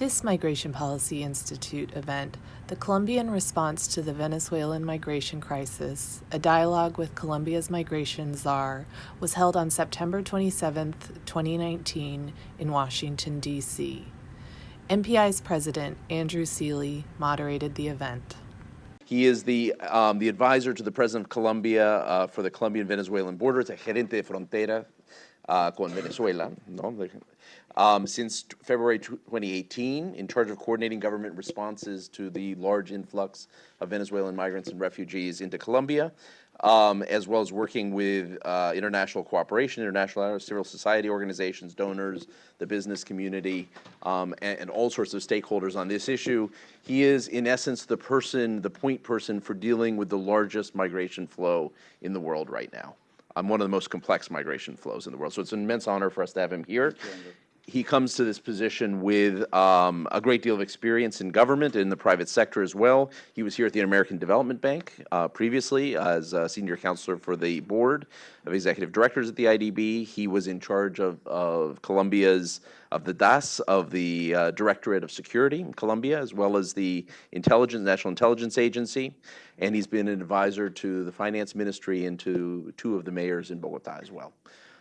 this Migration Policy Institute event, The Colombian Response to the Venezuelan Migration Crisis, a dialogue with Colombia's migration czar, was held on September 27, 2019 in Washington, D.C. MPI's president, Andrew Seeley, moderated the event. He is the advisor to the president of Colombia for the Colombian-Venezuelan border. It's a gerente de frontera con Venezuela, no? Since February 2018, in charge of coordinating government responses to the large influx of Venezuelan migrants and refugees into Colombia, as well as working with international cooperation, international civil society organizations, donors, the business community, and all sorts of stakeholders on this issue. He is, in essence, the point person for dealing with the largest migration flow in the world right now. One of the most complex migration flows in the world. So it's an immense honor for us to have him here. He comes to this position with a great deal of experience in government, in the private sector as well. He was here at the American Development Bank previously as a senior counselor for the board of executive directors at the IDB. He was in charge of Colombia's, of the DAS, of the Directorate of Security in Colombia, as well as the National Intelligence Agency. And he's been an advisor to the finance ministry and to two of the mayors in Bogota as well.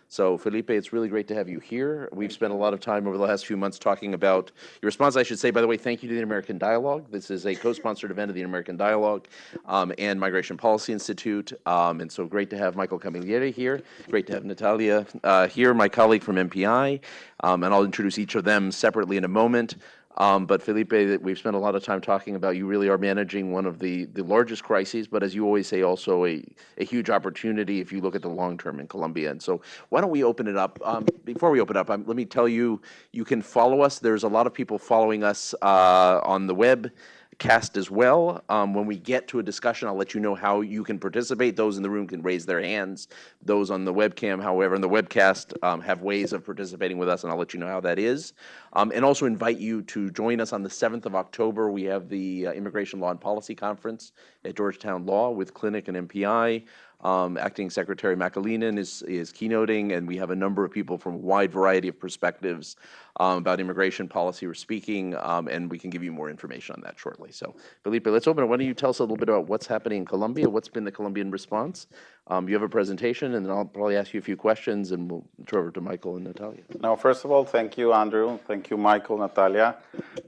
So, Felipe, it's really great to have you here. We've spent a lot of time over the last few months talking about your response. I should say, by the way, thank you to the American Dialogue. This is a co-sponsored event of the American Dialogue and Migration Policy Institute. And so great to have Michael Camilleri here. Great to have Natalia here, my colleague from MPI. And I'll introduce each of them separately in a moment. But Felipe, we've spent a lot of time talking about you really are managing one of the largest crises, but as you always say, also a huge opportunity if you look at the long term in Colombia. And so why don't we open it up? Before we open up, let me tell you, you can follow us. There's a lot of people following us on the web cast as well. When we get to a discussion, I'll let you know how you can participate. Those in the room can raise their hands. Those on the webcam, however, on the webcast have ways of participating with us, and I'll let you know how that is. And also invite you to join us on the 7th of October. We have the Immigration Law and Policy Conference at Georgetown Law with Clinic and MPI. Acting Secretary McAleenan is keynoting, and we have a number of people from a wide variety of perspectives about immigration policy we're speaking, and we can give you more information on that shortly. So, Felipe, let's open it. Why don't you tell us a little bit about what's happening in Colombia, what's been the Colombian response? You have a presentation, and then I'll probably ask you a few questions, and we'll turn over to Michael and Natalia. Now, first of all, thank you, Andrew. Thank you, Michael, Natalia.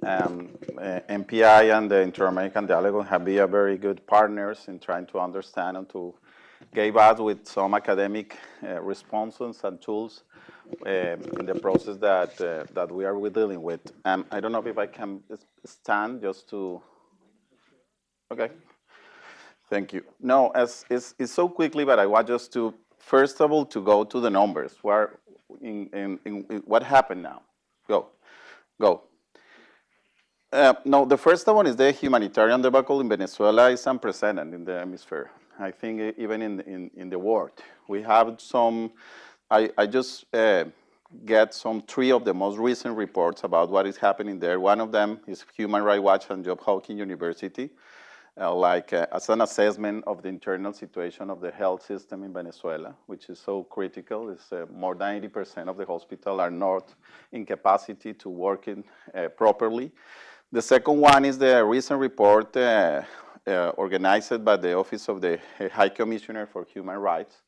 MPI and the Inter-American Dialogue have been very good partners in trying to understand and to give us with some academic responses and tools in the process that we are dealing with. I don't know if I can stand just to, okay. Thank you. No, it's so quickly, but I want just to, first of all, to go to the numbers. Where in what happened now? Go. No, the first one is the humanitarian debacle in Venezuela is unprecedented in the hemisphere. I think even in the world. We have some, I just get three of the most recent reports about what is happening there. One of them is Human Rights Watch and Johns Hopkins University, as an assessment of the internal situation of the health system in Venezuela, which is so critical. It's more than 80% of the hospitals are not in capacity to work properly. The second one is the recent report organized by the Office of the High Commissioner for Human Rights,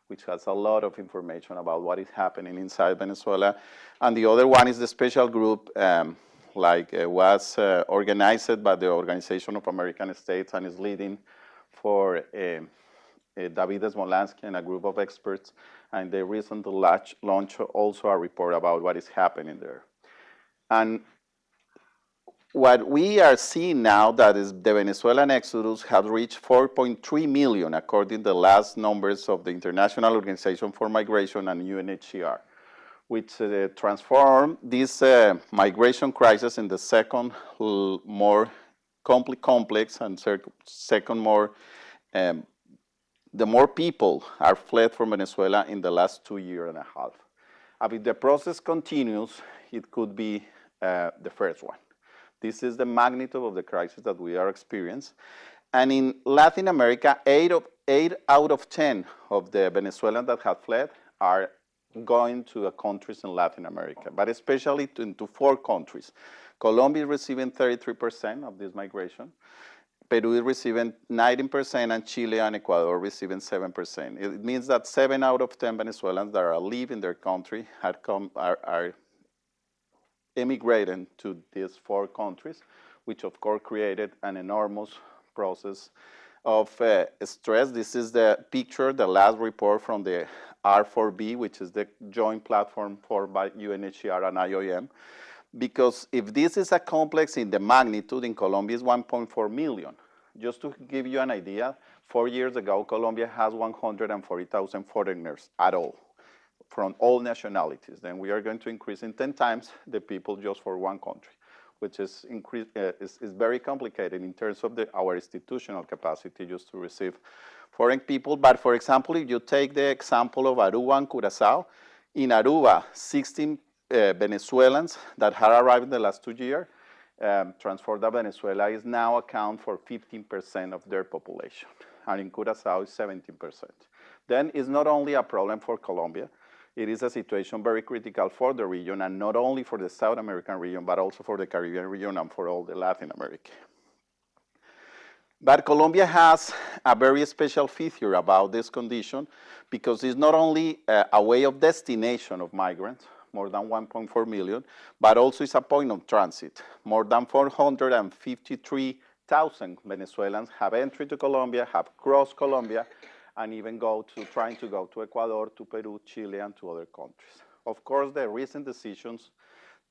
which has a lot of information about what is happening inside Venezuela. And the other one is the special group was organized by the Organization of American States and is leading for David Smolansky and a group of experts. And they recently launched also a report about what is happening there. And what we are seeing now that is the Venezuelan Exodus has reached 4.3 million, according to the last numbers of the International Organization for Migration and UNHCR, which transformed this migration crisis in the second more complex and second more, the more people are fled from Venezuela in the last 2.5 years. If the process continues, it could be the first one. This is the magnitude of the crisis that we are experiencing. And in Latin America, 8 out of 10 of the Venezuelans that have fled are going to countries in Latin America, but especially into 4 countries. Colombia is receiving 33% of this migration. Peru is receiving 19%, and Chile and Ecuador receiving 7%. It means that 7 out of 10 Venezuelans that are leaving their country are emigrating to these 4 countries, which of course created an enormous process of stress. This is the picture, the last report from the R4B, which is the joint platform formed by UNHCR and IOM. Because if this is a complex in the magnitude, in Colombia is 1.4 million. Just to give you an idea, 4 years ago, Colombia has 140,000 foreigners at all, from all nationalities. Then we are going to increase in 10 times the people just for one country, which is very complicated in terms of our institutional capacity just to receive foreign people. But for example, if you take the example of Aruba and Curacao, in Aruba, 16 Venezuelans that had arrived in the last 2 years, Transforda Venezuela is now account for 15% of their population, and in Curacao is 17%. Then it's not only a problem for Colombia, it is a situation very critical for the region, and not only for the South American region, but also for the Caribbean region and for all the Latin America. But Colombia has a very special feature about this condition, because it's not only a way of destination of migrants, more than 1.4 million, but also it's a point of transit. More than 453,000 Venezuelans have entered to Colombia, have crossed Colombia, and even trying to go to Ecuador, to Peru, Chile, and to other countries. Of course, the recent decisions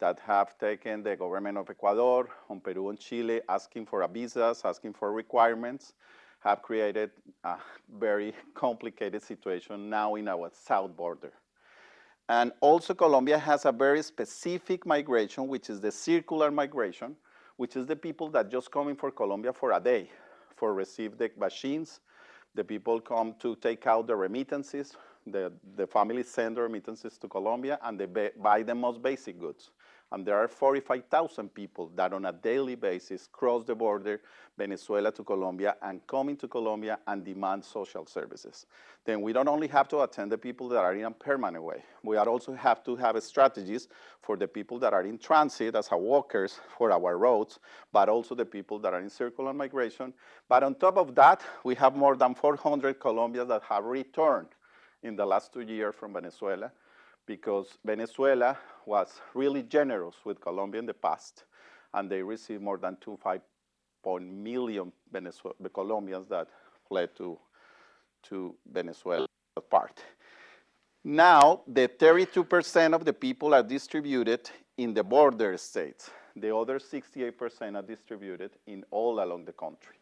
that have taken the government of Ecuador, on Peru and Chile, asking for visas, asking for requirements, have created a very complicated situation now in our south border. And also Colombia has a very specific migration, which is the circular migration, which is the people that just coming for Colombia for a day, for receive the machines. The people come to take out the remittances. The families send the remittances to Colombia, and they buy the most basic goods. And there are 45,000 people that on a daily basis cross the border, Venezuela to Colombia, and come into Colombia and demand social services. Then we don't only have to attend the people that are in a permanent way. We also have to have strategies for the people that are in transit as walkers for our roads, but also the people that are in circular migration. But on top of that, we have more than 400 Colombians that have returned in the last 2 years from Venezuela, because Venezuela was really generous with Colombia in the past, and they received more than 2.5 million Colombians that fled to Venezuela part. Now, the 32% of the people are distributed in the border states. The other 68% are distributed in all along the country,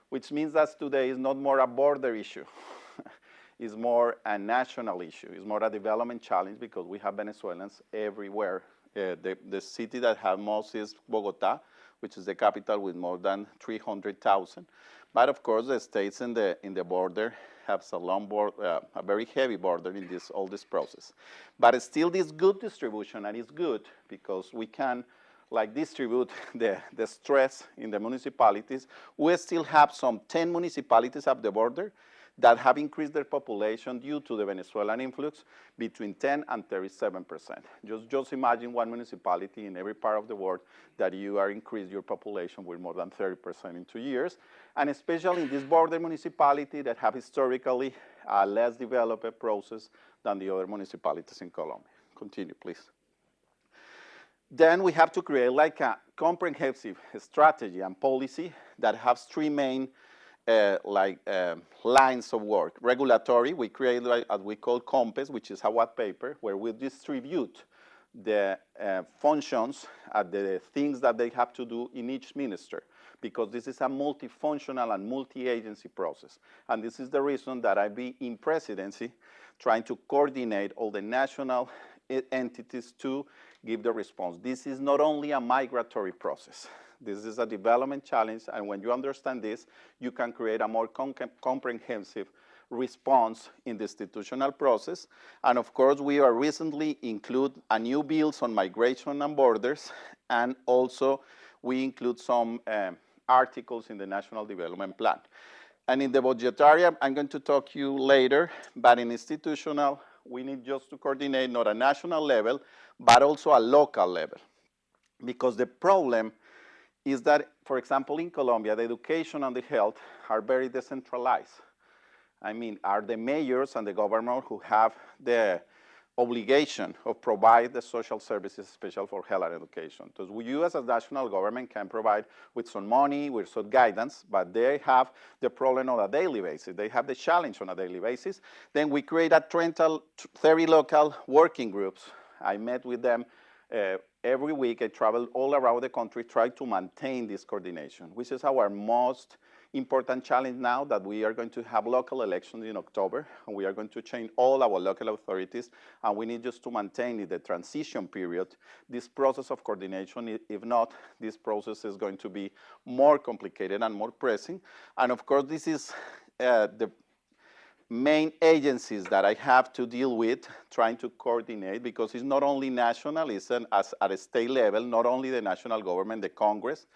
which means that today is not more a border issue. Is more a national issue. It's more a development challenge, because we have Venezuelans everywhere. The city that has most is Bogota, which is the capital with more than 300,000. But of course, the states in the border have a very heavy border in all this process. But still, this good distribution, and it's good because we can distribute the stress in the municipalities. We still have some 10 municipalities at the border that have increased their population due to the Venezuelan influx between 10 and 37%. Just imagine one municipality in every part of the world that you are increased your population with more than 30% in 2 years, and especially in this border municipality that have historically a less developed process than the other municipalities in Colombia. Continue, please. Then we have to create a comprehensive strategy and policy that has 3 main lines of work. Regulatory, we create what we call COMPES, which is a white paper where we distribute the functions and the things that they have to do in each minister, because this is a multifunctional and multi-agency process. And this is the reason that I be in presidency trying to coordinate all the national entities to give the response. This is not only a migratory process. This is a development challenge, and when you understand this, you can create a more comprehensive response in the institutional process. And of course, we are recently include a new bills on migration and borders, and also we include some articles in the National Development Plan. And in the budgetary, I'm going to talk to you later, but in institutional, we need just to coordinate not a national level, but also a local level. Because the problem is that, for example, in Colombia, the education and the health are very decentralized. I mean, are the mayors and the governor who have the obligation of provide the social services, especially for health and education. Because you as a national government can provide with some money, with some guidance, but they have the problem on a daily basis. They have the challenge on a daily basis. Then we create a 30 local working groups. I met with them every week. I travel all around the country, try to maintain this coordination, which is our most important challenge now that we are going to have local elections in October, and we are going to change all our local authorities, and we need just to maintain in the transition period this process of coordination. If not, this process is going to be more complicated and more pressing. And of course, this is the main agencies that I have to deal with, trying to coordinate, because it's not only national, it's at a state level, not only the national government, the Congress,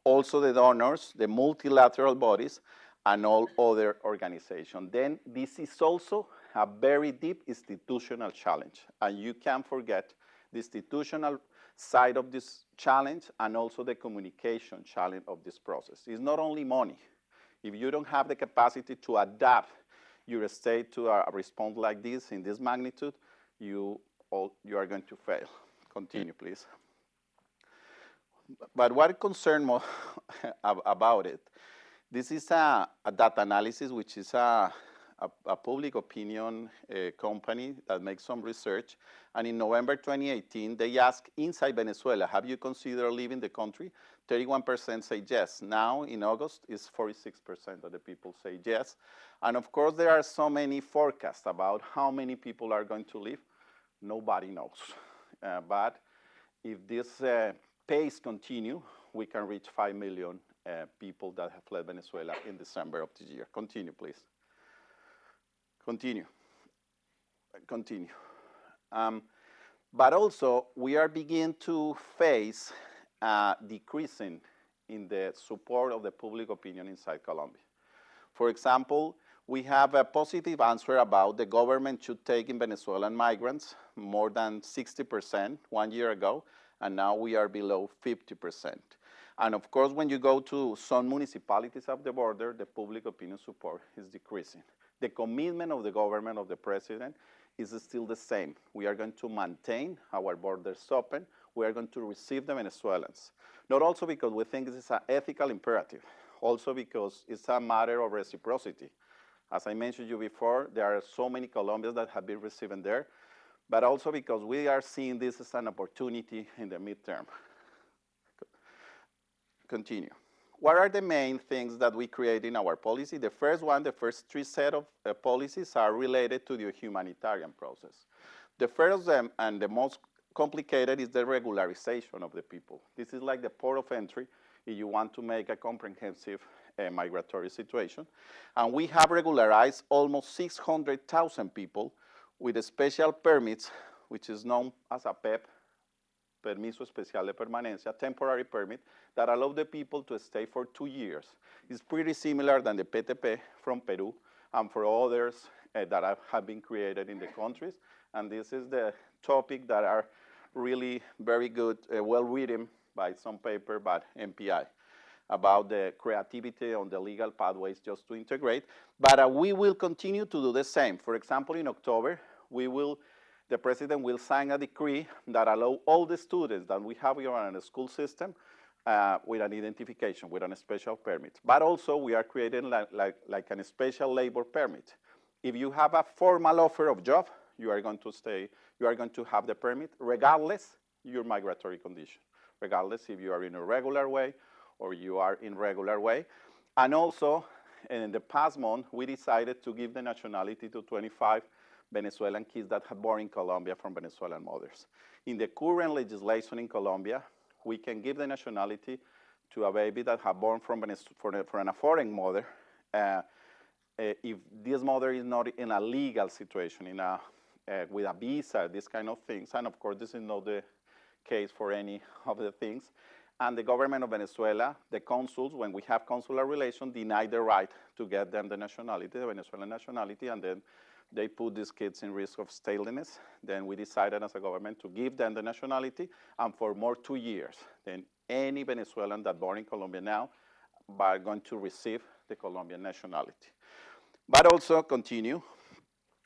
also the donors, the multilateral bodies, and all other organizations. Then this is also a very deep institutional challenge, and you can't forget the institutional side of this challenge and also the communication challenge of this process. It's not only money. If you don't have the capacity to adapt your state to a response like this, in this magnitude, you are going to fail. Continue, please. But what concerns me about it, this is a data analysis, which is a public opinion company that makes some research. And in November 2018, they asked inside Venezuela, have you considered leaving the country? 31% say yes. Now, in August, it's 46% of the people say yes. And of course, there are so many forecasts about how many people are going to leave. Nobody knows. But if this pace continue, we can reach 5 million people that have fled Venezuela in December of this year. Continue, please. Continue. Continue. But also, we are beginning to face decreasing in the support of the public opinion inside Colombia. For example, we have a positive answer about the government should take in Venezuelan migrants more than 60% 1 year ago, and now we are below 50%. And of course, when you go to some municipalities of the border, the public opinion support is decreasing. The commitment of the government, of the president, is still the same. We are going to maintain our borders open. We are going to receive the Venezuelans. Not also because we think this is an ethical imperative, also because it's a matter of reciprocity. As I mentioned you before, there are so many Colombians that have been receiving there, but also because we are seeing this as an opportunity in the midterm. Continue. What are the main things that we create in our policy? The first one, the first three set of policies are related to the humanitarian process. The first of them, and the most complicated, is the regularization of the people. This is like the port of entry if you want to make a comprehensive migratory situation. And we have regularized almost 600,000 people with special permits, which is known as a PEP, Permiso Especial de Permanencia, temporary permit, that allow the people to stay for 2 years. It's pretty similar than the PTP from Peru and for others that have been created in the countries. And this is the topic that are really very good, well written by some paper by MPI about the creativity on the legal pathways just to integrate. But we will continue to do the same. For example, in October, the president will sign a decree that allow all the students that we have here in the school system with an identification, with a special permit. But also we are creating like a special labor permit. If you have a formal offer of job, you are going to stay, you are going to have the permit regardless your migratory condition, regardless if you are in a regular way or you are in regular way. And also, in the past month, we decided to give the nationality to 25 Venezuelan kids that have born in Colombia from Venezuelan mothers. In the current legislation in Colombia, we can give the nationality to a baby that have born from a foreign mother if this mother is not in a legal situation, with a visa, these kind of things. And of course, this is not the case for any of the things. And the government of Venezuela, the consuls, when we have consular relations, deny the right to get them the nationality, the Venezuelan nationality, and then they put these kids in risk of statelessness. Then we decided as a government to give them the nationality, and for more 2 years. Then any Venezuelan that born in Colombia now are going to receive the Colombian nationality. But also continue,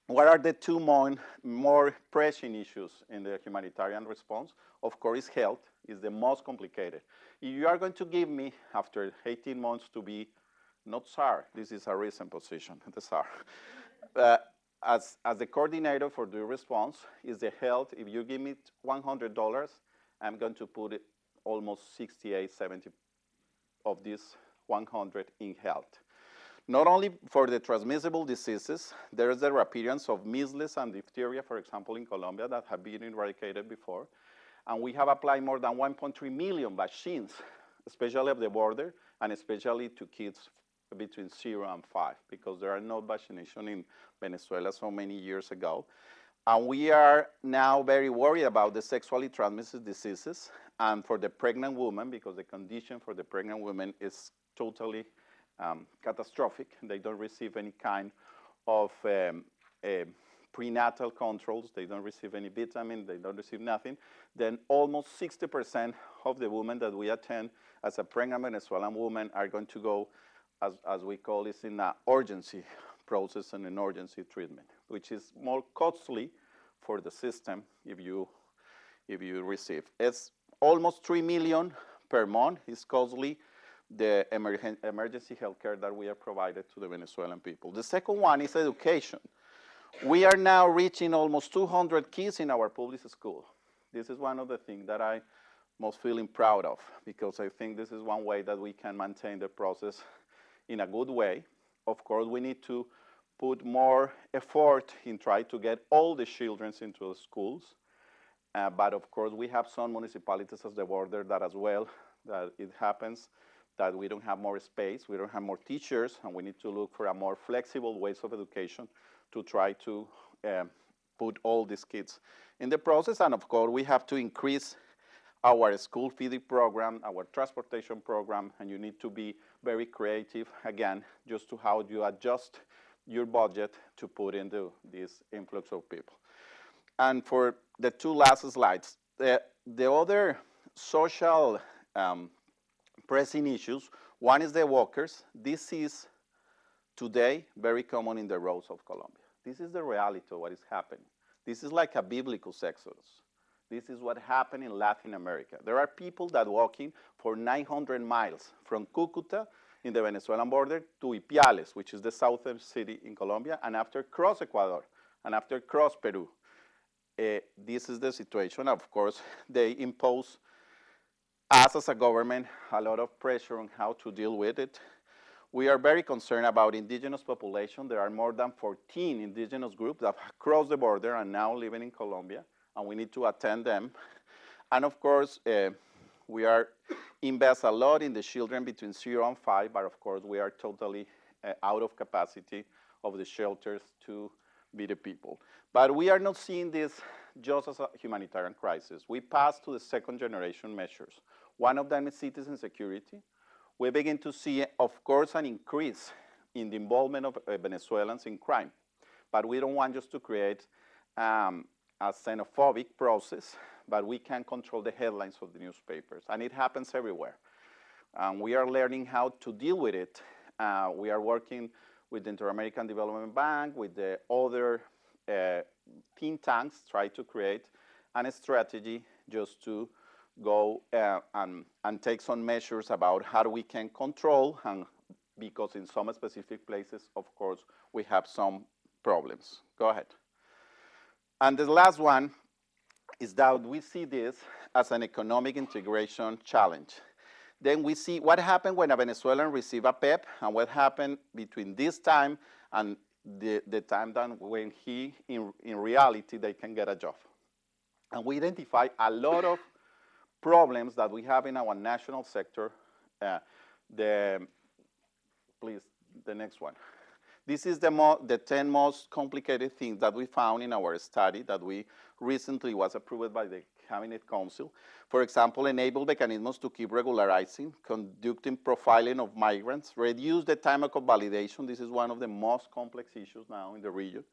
what are the two more pressing issues in the humanitarian response? Of course, health is the most complicated. If you are going to give me, after 18 months, to be not Czar, this is a recent position, the Czar. As the coordinator for the response is the health. If you give me $100, I'm going to put it almost 68, 70 of this 100 in health. Not only for the transmissible diseases, there is the appearance of measles and diphtheria, for example, in Colombia that have been eradicated before. And we have applied more than 1.3 million vaccines, especially at the border, and especially to kids between 0 and 5, because there are no vaccination in Venezuela so many years ago. And we are now very worried about the sexually transmitted diseases and for the pregnant woman, because the condition for the pregnant women is totally catastrophic. They don't receive any kind of prenatal controls. They don't receive any vitamin. They don't receive nothing. Then almost 60% of the women that we attend as a pregnant Venezuelan woman are going to go, as we call it, in an urgency process and an urgency treatment, which is more costly for the system if you receive. It's almost 3 million per month. It's costly, the emergency health care that we have provided to the Venezuelan people. The second one is education. We are now reaching almost 200 kids in our public school. This is one of the things that I most feeling proud of, because I think this is one way that we can maintain the process in a good way. Of course, we need to put more effort in trying to get all the children into the schools. But of course, we have some municipalities at the border that as well, that it happens that we don't have more space, we don't have more teachers, and we need to look for a more flexible ways of education to try to put all these kids in the process. And of course, we have to increase our school feeding program, our transportation program, and you need to be very creative, again, just to how you adjust your budget to put into this influx of people. And for the two last slides, the other social pressing issues, one is the walkers. This is today very common in the roads of Colombia. This is the reality of what is happening. This is like a biblical exodus. This is what happened in Latin America. There are people that walking for 900 miles from Cúcuta in the Venezuelan border to Ipiales, which is the southern city in Colombia, and after cross Ecuador, and after cross Peru. This is the situation. Of course, they impose us as a government a lot of pressure on how to deal with it. We are very concerned about indigenous population. There are more than 14 indigenous groups that have crossed the border and now living in Colombia, and we need to attend them. And of course, we are invest a lot in the children between 0 and 5, but of course, we are totally out of capacity of the shelters to be the people. But we are not seeing this just as a humanitarian crisis. We passed to the second generation measures. One of them is citizen security. We begin to see, of course, an increase in the involvement of Venezuelans in crime. But we don't want just to create a xenophobic process, but we can control the headlines of the newspapers. And it happens everywhere. We are learning how to deal with it. We are working with the Inter-American Development Bank, with the other think tanks, try to create a strategy just to go and take some measures about how we can control, and because in some specific places, of course, we have some problems. Go ahead. And the last one is that we see this as an economic integration challenge. Then we see what happened when a Venezuelan receives a PEP, and what happened between this time and the time that when he, in reality, they can get a job. And we identify a lot of problems that we have in our national sector. Please, the next one. This is the 10 most complicated things that we found in our study that we recently was approved by the Cabinet Council. For example, enable mechanisms to keep regularizing, conducting profiling of migrants, reduce the time of validation. This is one of the most complex issues now in the region.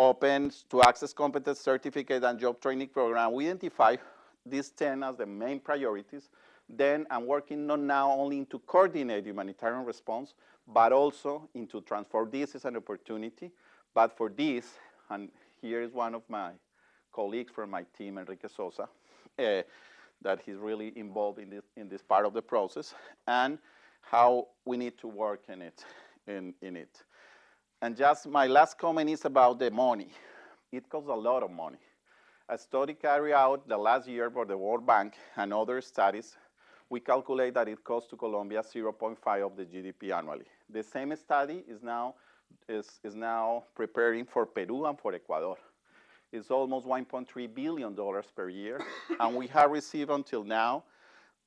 open to access competence certificate and job training program. We identify these 10 as the main priorities. Then I'm working not now only into coordinate humanitarian response, but also into transform this as an opportunity. But for this, and here is one of my colleagues from my team, Enrique Sosa, that he's really involved in this part of the process, and how we need to work in it. And just my last comment is about the money. It costs a lot of money. A study carried out the last year by the World Bank and other studies, we calculate that it costs to Colombia 0.5 of the GDP annually. The same study is now preparing for Peru and for Ecuador. It's almost $1.3 billion per year, and we have received until now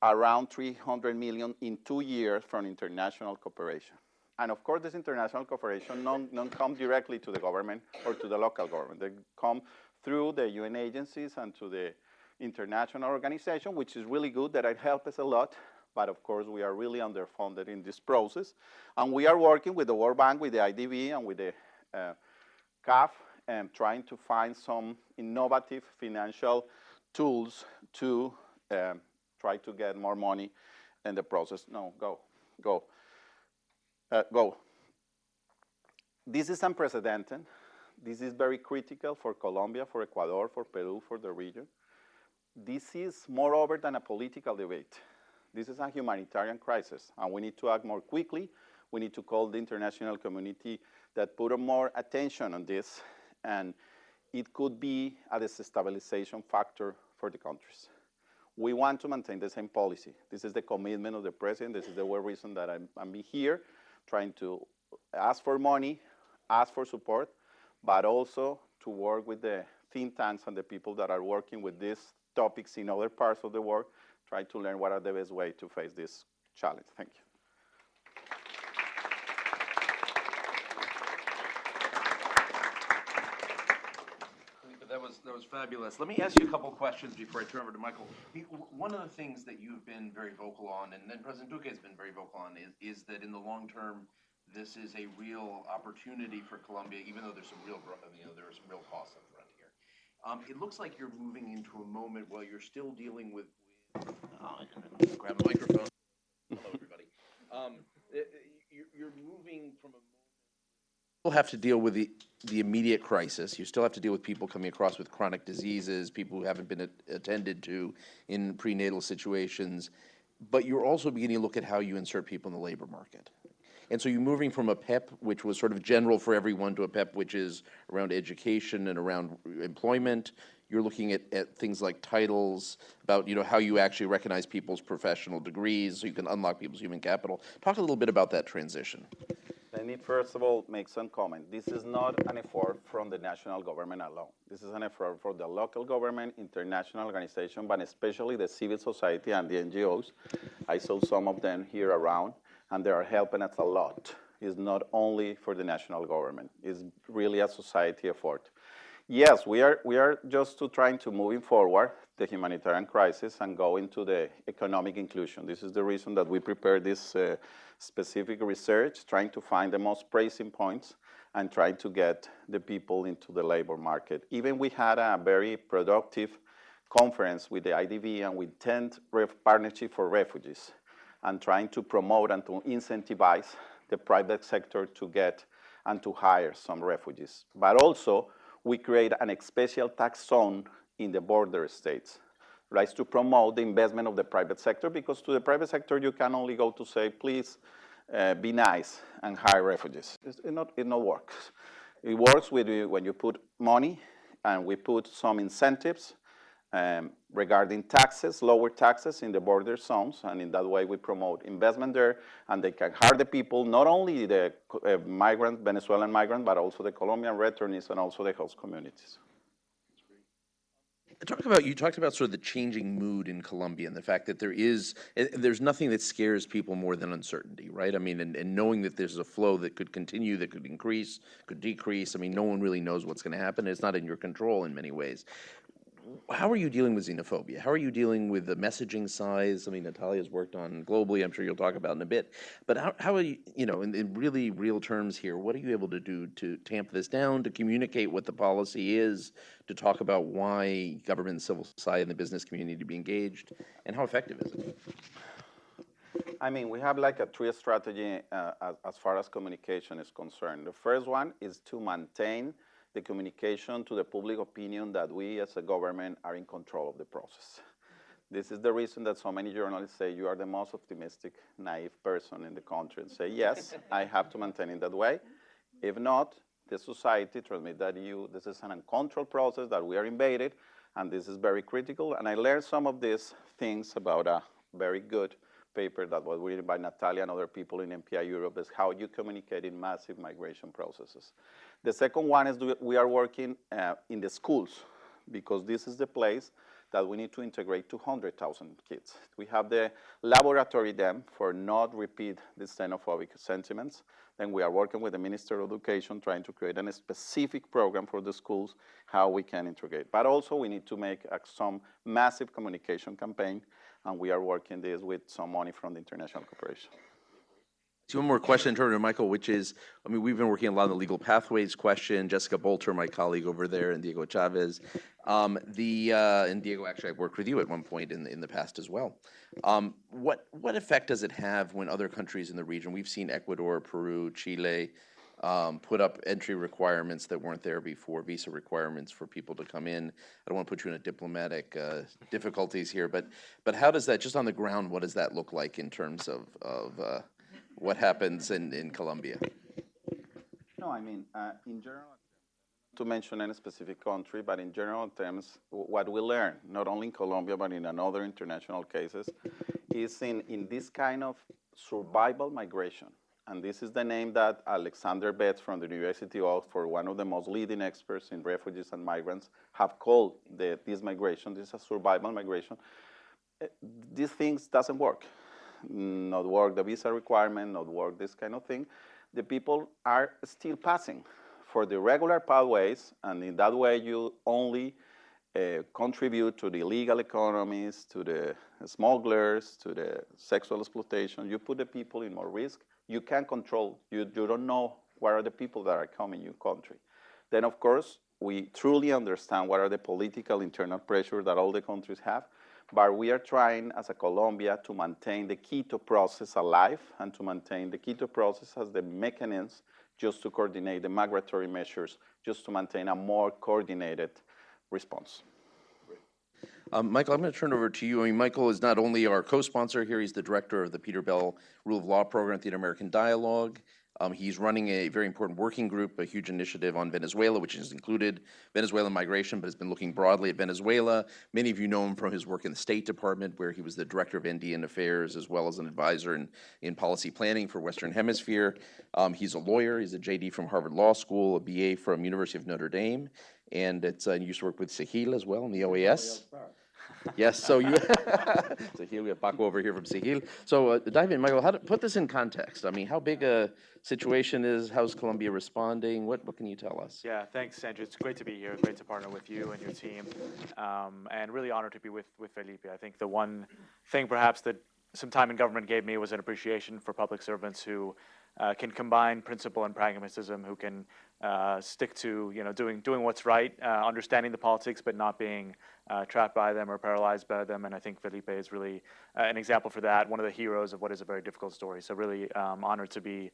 around 300 million in 2 years from international cooperation. And of course, this international cooperation don't come directly to the government or to the local government. They come through the UN agencies and to the international organization, which is really good, that it helps us a lot. But of course, we are really underfunded in this process. And we are working with the World Bank, with the IDB, and with the CAF, and trying to find some innovative financial tools to try to get more money in the process. No, go. This is unprecedented. This is very critical for Colombia, for Ecuador, for Peru, for the region. This is moreover than a political debate. This is a humanitarian crisis, and we need to act more quickly. We need to call the international community that put more attention on this, and it could be a destabilization factor for the countries. We want to maintain the same policy. This is the commitment of the president. This is the reason that I'm here, trying to ask for money, ask for support, but also to work with the think tanks and the people that are working with these topics in other parts of the world, try to learn what are the best way to face this challenge. Thank you. That was fabulous. Let me ask you a couple of questions before I turn over to Michael. One of the things that you've been very vocal on, and then President Duque has been very vocal on, is that in the long term, this is a real opportunity for Colombia, even though there's some real, there are some real costs up front here. It looks like you're moving into a moment where you're still dealing with grab a microphone. Hello, everybody. You're moving from a moment. You still have to deal with the immediate crisis. You still have to deal with people coming across with chronic diseases, people who haven't been attended to in prenatal situations, but you're also beginning to look at how you insert people in the labor market. And so you're moving from a PEP, which was sort of general for everyone, to a PEP which is around education and around employment. You're looking at things like titles, about how you actually recognize people's professional degrees, so you can unlock people's human capital. Talk a little bit about that transition. Let me first of all make some comment. This is not an effort from the national government alone. This is an effort for the local government, international organization, but especially the civil society and the NGOs. I saw some of them here around, and they are helping us a lot. It's not only for the national government. It's really a society effort. Yes, we are just trying to moving forward the humanitarian crisis and go into the economic inclusion. This is the reason that we prepared this specific research, trying to find the most pressing points and trying to get the people into the labor market. Even we had a very productive conference with the IDB and with 10th Partnership for Refugees, and trying to promote and to incentivize the private sector to get and to hire some refugees. But also, we create an special tax zone in the border states, right, to promote the investment of the private sector, because to the private sector, you can only go to say, please be nice and hire refugees. It not works. It works when you put money and we put some incentives regarding taxes, lower taxes in the border zones, and in that way we promote investment there, and they can hire the people, not only the Venezuelan migrants, but also the Colombian returnees and also the host communities. You talked about sort of the changing mood in Colombia and the fact that there's nothing that scares people more than uncertainty, right? I mean, and knowing that there's a flow that could continue, that could increase, could decrease. I mean, no one really knows what's going to happen. It's not in your control in many ways. how are you dealing with xenophobia? How are you dealing with the messaging size? I mean, Natalia's worked on globally, I'm sure you'll talk about in a bit, but how are you, in really real terms here, what are you able to do to tamp this down, to communicate what the policy is, to talk about why government, civil society, and the business community need to be engaged, and how effective is it? I mean, we have like a three strategy as far as communication is concerned. The first one is to maintain the communication to the public opinion that we as a government are in control of the process. This is the reason that so many journalists say you are the most optimistic, naive person in the country, and say, yes, I have to maintain it that way. If not, the society transmits that this is an uncontrolled process, that we are invaded, and this is very critical. And I learned some of these things about a very good paper that was written by Natalia and other people in MPI Europe, is how you communicate in massive migration processes. The second one is we are working in the schools, because this is the place that we need to integrate 200,000 kids. We have the laboratory then for not repeat the xenophobic sentiments. Then we are working with the Minister of Education trying to create a specific program for the schools, how we can integrate. But also we need to make some massive communication campaign, and we are working this with some money from the international cooperation. So one more question in terms of Michael, which is, I mean, we've been working a lot on the legal pathways question. Jessica Bolter, my colleague over there, and Diego Chavez. And Diego, actually, I've worked with you at one point in the past as well. What effect does it have when other countries in the region, we've seen Ecuador, Peru, Chile, put up entry requirements that weren't there before, visa requirements for people to come in. I don't want to put you in a diplomatic difficulties here, but how does that, just on the ground, what does that look like in terms of what happens in Colombia? No, I mean, in general, to mention any specific country, but in general terms, what we learn, not only in Colombia, but in other international cases, is in this kind of survival migration. And this is the name that Alexander Betts from the University of Oxford, one of the most leading experts in refugees and migrants, have called this migration. This is a survival migration. These things doesn't work. Not work the visa requirement, not work this kind of thing. The people are still passing for the regular pathways, and in that way you only contribute to the illegal economies, to the smugglers, to the sexual exploitation. You put the people in more risk. You can't control, you don't know what are the people that are coming in your country. Then of course, we truly understand what are the political internal pressures that all the countries have, but we are trying as a Colombia to maintain the Quito process alive and to maintain the Quito process as the mechanism just to coordinate the migratory measures, just to maintain a more coordinated response. Michael, I'm going to turn it over to you. I mean, Michael is not only our co-sponsor here, he's the director of the Peter Bell Rule of Law program at the Inter-American Dialogue. He's running a very important working group, a huge initiative on Venezuela, which has included Venezuelan migration, but has been looking broadly at Venezuela. Many of you know him from his work in the State Department, where he was the director of Andean Affairs, as well as an advisor in policy planning for Western Hemisphere. He's a lawyer. He's a JD from Harvard Law School, a BA from University of Notre Dame, and he used to work with Sahil as well in the OAS. Yes, so you, Sahil, we have Paco over here from Sahil. So dive in, Michael, put this in context. I mean, how big a situation is, how's Colombia responding? What can you tell us? Yeah, thanks, Andrew. It's great to be here, great to partner with you and your team, and really honored to be with Felipe. I think the one thing perhaps that some time in government gave me was an appreciation for public servants who can combine principle and pragmatism, who can stick to doing what's right, understanding the politics, but not being trapped by them or paralyzed by them. And I think Felipe is really an example for that, one of the heroes of what is a very difficult story. So really honored to be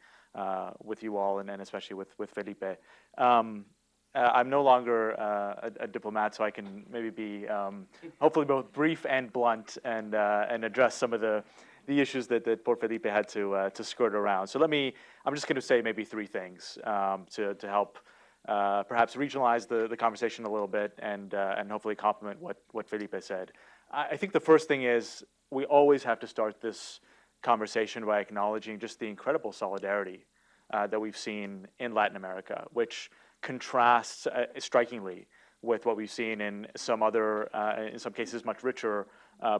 with you all, and especially with Felipe. I'm no longer a diplomat, so I can maybe be hopefully both brief and blunt, and address some of the issues that poor Felipe had to skirt around. So I'm just going to say maybe three things to help perhaps regionalize the conversation a little bit, and hopefully complement what Felipe said. I think the first thing is we always have to start this conversation by acknowledging just the incredible solidarity that we've seen in Latin America, which contrasts strikingly with what we've seen in some other, in some cases, much richer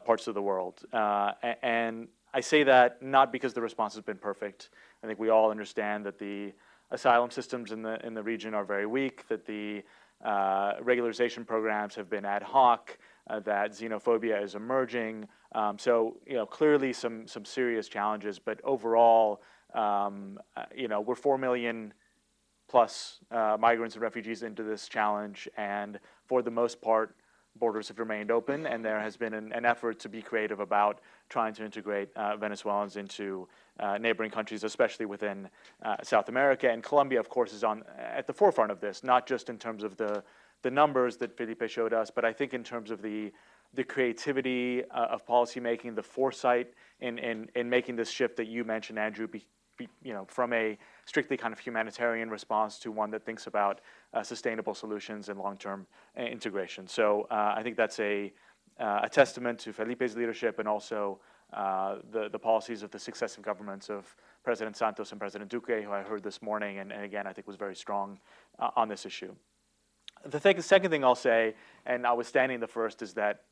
parts of the world. And I say that not because the response has been perfect. I think we all understand that the asylum systems in the region are very weak, that the regularization programs have been ad hoc, that xenophobia is emerging. So clearly some serious challenges, but overall, we're 4 million plus migrants and refugees into this challenge, and for the most part, borders have remained open, and there has been an effort to be creative about trying to integrate Venezuelans into neighboring countries, especially within South America. And Colombia, of course, is at the forefront of this, not just in terms of the numbers that Felipe showed us, but I think in terms of the creativity of policymaking, the foresight in making this shift that you mentioned, Andrew, from a strictly kind of humanitarian response to one that thinks about sustainable solutions and long-term integration. So I think that's a testament to Felipe's leadership and also the policies of the successive governments of President Santos and President Duque, who I heard this morning, and again, I think was very strong on this issue. The second thing I'll say, and notwithstanding the first, is that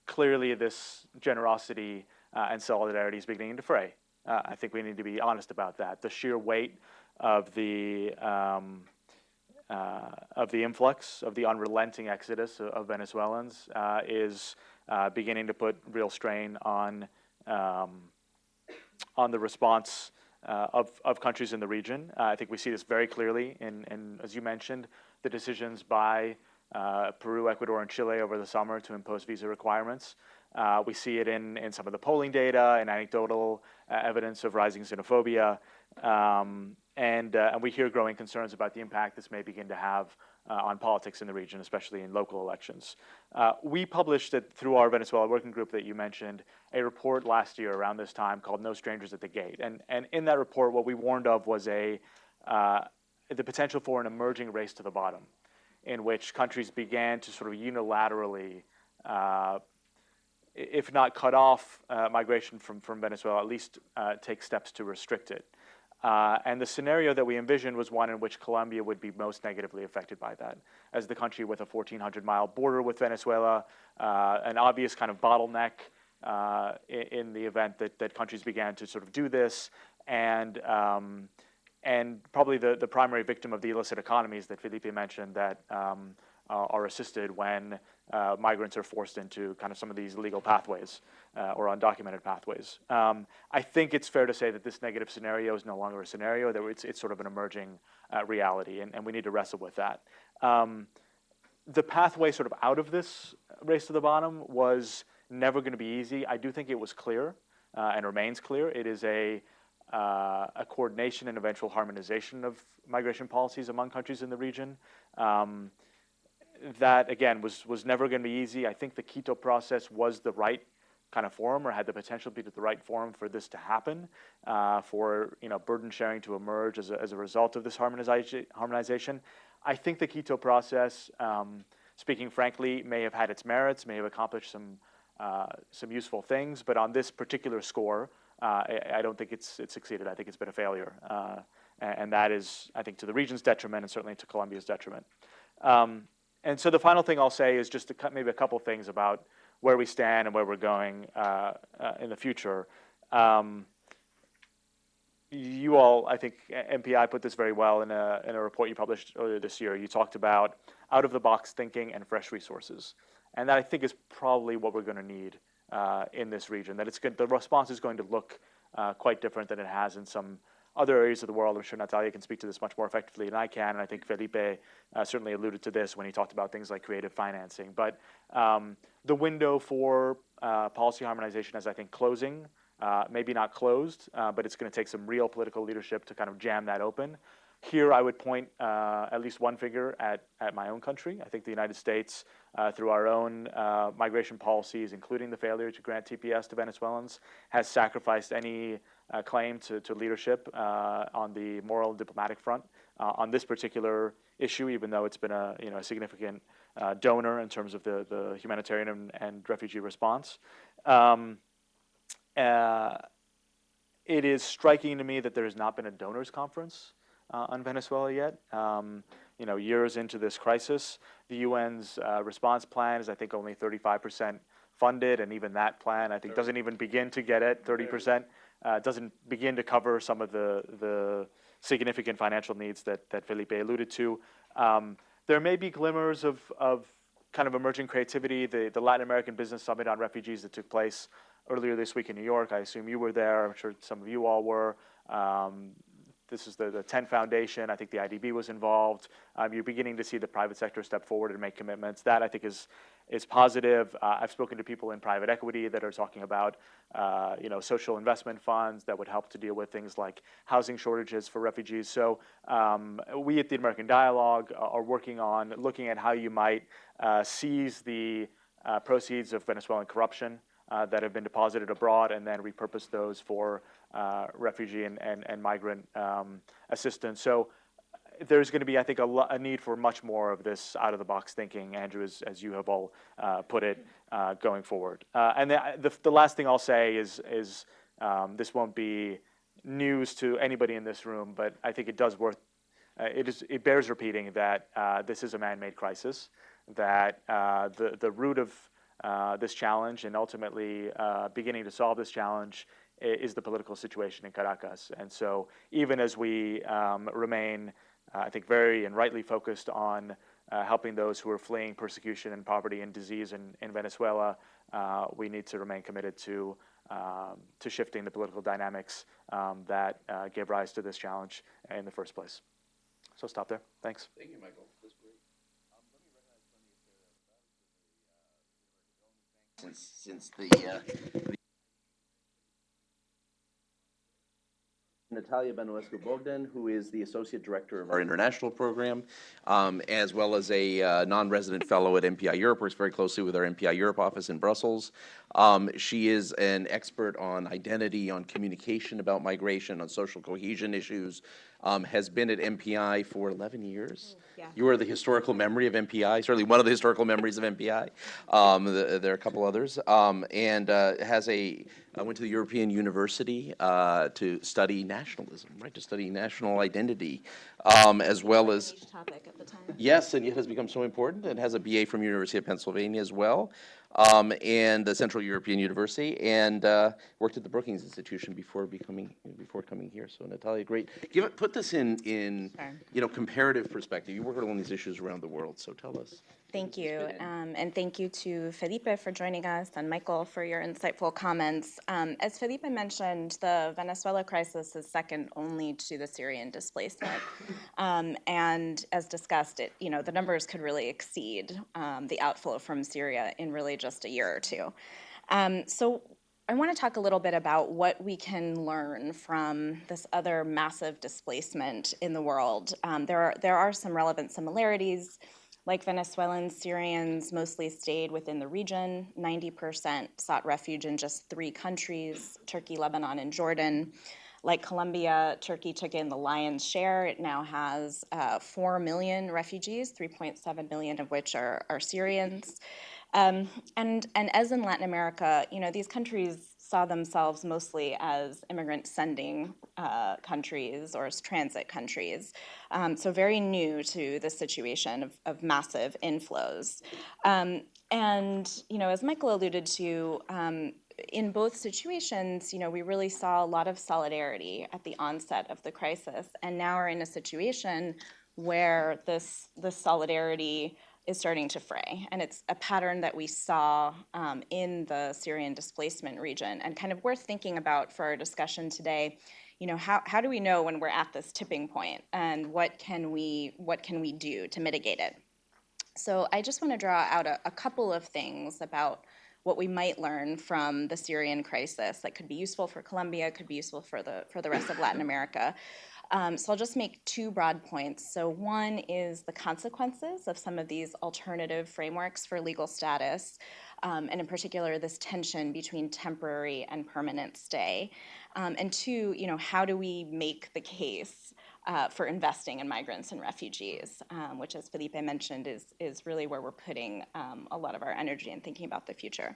clearly this generosity and solidarity is beginning to fray. I think we need to be honest about that. The sheer weight of the influx, of the unrelenting exodus of Venezuelans is beginning to put real strain on the response of countries in the region. I think we see this very clearly in, as you mentioned, the decisions by Peru, Ecuador, and Chile over the summer to impose visa requirements. We see it in some of the polling data and anecdotal evidence of rising xenophobia. And we hear growing concerns about the impact this may begin to have on politics in the region, especially in local elections. We published it through our Venezuela working group that you mentioned, a report last year around this time called No Strangers at the Gate. And in that report, what we warned of was the potential for an emerging race to the bottom, in which countries began to sort of unilaterally, if not cut off migration from Venezuela, at least take steps to restrict it. And the scenario that we envisioned was one in which Colombia would be most negatively affected by that, as the country with a 1,400-mile border with Venezuela, an obvious kind of bottleneck in the event that countries began to sort of do this, and probably the primary victim of the illicit economies that Felipe mentioned that are assisted when migrants are forced into kind of some of these illegal pathways or undocumented pathways. I think it's fair to say that this negative scenario is no longer a scenario, that it's sort of an emerging reality, and we need to wrestle with that. The pathway sort of out of this race to the bottom was never going to be easy. I do think it was clear and remains clear. It is a coordination and eventual harmonization of migration policies among countries in the region. That, again, was never going to be easy. I think the Quito process was the right kind of forum, or had the potential to be the right forum for this to happen, for burden sharing to emerge as a result of this harmonization. I think the Quito process, speaking frankly, may have had its merits, may have accomplished some useful things, but on this particular score, I don't think it's succeeded. I think it's been a failure, and that is, I think, to the region's detriment and certainly to Colombia's detriment. And so the final thing I'll say is just maybe a couple things about where we stand and where we're going in the future. You all, I think, MPI put this very well in a report you published earlier this year. You talked about out-of-the-box thinking and fresh resources, and that I think is probably what we're going to need in this region. That the response is going to look quite different than it has in some other areas of the world. I'm sure Natalia can speak to this much more effectively than I can, and I think Felipe certainly alluded to this when he talked about things like creative financing. But the window for policy harmonization is, I think, closing, maybe not closed, but it's going to take some real political leadership to kind of jam that open. Here, I would point at least one figure at my own country. I think the United States, through our own migration policies, including the failure to grant TPS to Venezuelans, has sacrificed any claim to leadership on the moral and diplomatic front on this particular issue, even though it's been a significant donor in terms of the humanitarian and refugee response. It is striking to me that there has not been a donors conference on Venezuela yet. Years into this crisis, the UN's response plan is, I think, only 35% funded, and even that plan, I think, doesn't even begin to get at 30%. Doesn't begin to cover some of the significant financial needs that Felipe alluded to. there may be glimmers of kind of emerging creativity. The Latin American Business Summit on Refugees that took place earlier this week in New York. I assume you were there. I'm sure some of you all were. This is the 10 Foundation. I think the IDB was involved. You're beginning to see the private sector step forward and make commitments. That, I think, is positive. I've spoken to people in private equity that are talking about social investment funds that would help to deal with things like housing shortages for refugees. So we at the American Dialogue are working on looking at how you might seize the proceeds of Venezuelan corruption that have been deposited abroad and then repurpose those for refugee and migrant assistance. So there's going to be, I think, a need for much more of this out-of-the-box thinking, Andrew, as you have all put it, going forward. And the last thing I'll say is this won't be news to anybody in this room, but I think it bears repeating that this is a man-made crisis, that the root of this challenge and ultimately beginning to solve this challenge is the political situation in Caracas. And so even as we remain, I think, very and rightly focused on helping those who are fleeing persecution and poverty and disease in Venezuela, we need to remain committed to shifting the political dynamics that gave rise to this challenge in the first place. So stop there. Thanks. Thank you, Michael. That's great. Let me recognize since the Natalia Benoescu-Bogdan, who is the Associate Director of our International Program, as well as a non-resident fellow at MPI Europe, works very closely with our MPI Europe office in Brussels. She is an expert on identity, on communication about migration, on social cohesion issues, has been at MPI for 11 years. Yeah. You are the historical memory of MPI, certainly one of the historical memories of MPI. There are a couple others. And went to the European University to study nationalism, right, to study national identity, as well as... topic at the time. Yes, and it has become so important. It has a BA from University of Pennsylvania as well. And the Central European University, and worked at the Brookings Institution before coming here. So Natalia, great. Put this in sure. Comparative perspective. You work on these issues around the world, so tell us. Thank you, and thank you to Felipe for joining us and Michael for your insightful comments. As Felipe mentioned, the Venezuela crisis is second only to the Syrian displacement, and as discussed, the numbers could really exceed the outflow from Syria in really just a year or two. So I want to talk a little bit about what we can learn from this other massive displacement in the world. There are some relevant similarities. Like Venezuelans, Syrians mostly stayed within the region. 90% sought refuge in just 3 countries, Turkey, Lebanon, and Jordan. Like Colombia, Turkey took in the lion's share. It now has 4 million refugees, 3.7 million of which are Syrians. And as in Latin America, these countries saw themselves mostly as immigrant-sending countries or as transit countries. So very new to the situation of massive inflows. And, as Michael alluded to, in both situations, we really saw a lot of solidarity at the onset of the crisis. And now we're in a situation where this solidarity is starting to fray. And it's a pattern that we saw in the Syrian displacement region and kind of worth thinking about for our discussion today. How do we know when we're at this tipping point, and what can we do to mitigate it? So I just want to draw out a couple of things about what we might learn from the Syrian crisis that could be useful for Colombia, could be useful for the rest of Latin America. So I'll just make 2 broad points. So one is the consequences of some of these alternative frameworks for legal status, and in particular this tension between temporary and permanent stay. And 2, how do we make the case for investing in migrants and refugees, which, as Felipe mentioned, is really where we're putting a lot of our energy and thinking about the future.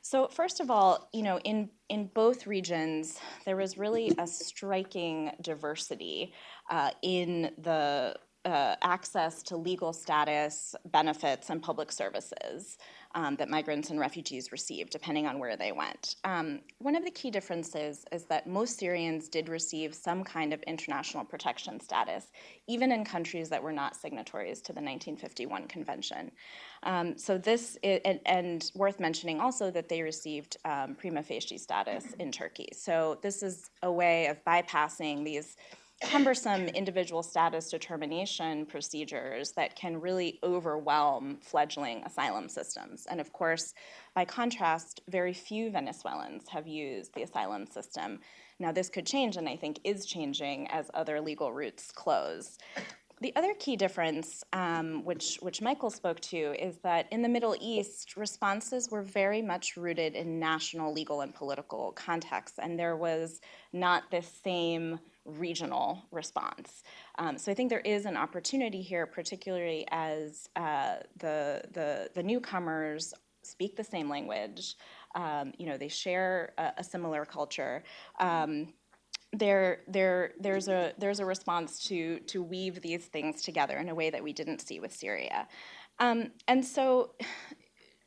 So first of all, in both regions, there was really a striking diversity in the access to legal status, benefits, and public services. that migrants and refugees received, depending on where they went. One of the key differences is that most Syrians did receive some kind of international protection status, even in countries that were not signatories to the 1951 convention. So this, and worth mentioning also that they received prima facie status in Turkey. So this is a way of bypassing these cumbersome individual status determination procedures that can really overwhelm fledgling asylum systems. And of course, by contrast, very few Venezuelans have used the asylum system. Now this could change, and I think is changing as other legal routes close. The other key difference, which Michael spoke to, is that in the Middle East, responses were very much rooted in national legal and political contexts, and there was not this same regional response. So I think there is an opportunity here, particularly as the newcomers speak the same language. They share a similar culture. There's a response to weave these things together in a way that we didn't see with Syria. And so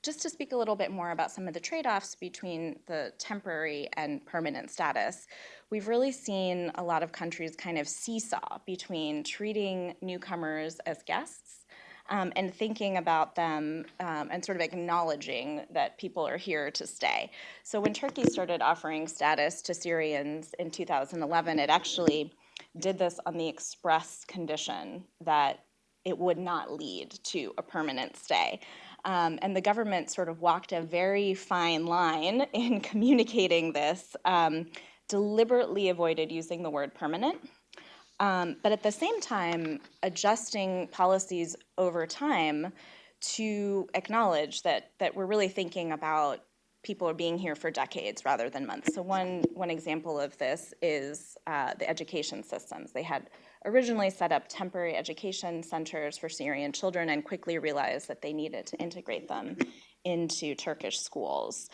just to speak a little bit more about some of the trade-offs between the temporary and permanent status, we've really seen a lot of countries kind of seesaw between treating newcomers as guests and thinking about them and sort of acknowledging that people are here to stay. So when Turkey started offering status to Syrians in 2011, it actually did this on the express condition that it would not lead to a permanent stay. And the government sort of walked a very fine line in communicating this, deliberately avoided using the word permanent, but at the same time, adjusting policies over time to acknowledge that we're really thinking about people are being here for decades rather than months. So one example of this is the education systems. They had originally set up temporary education centers for Syrian children and quickly realized that they needed to integrate them into Turkish schools.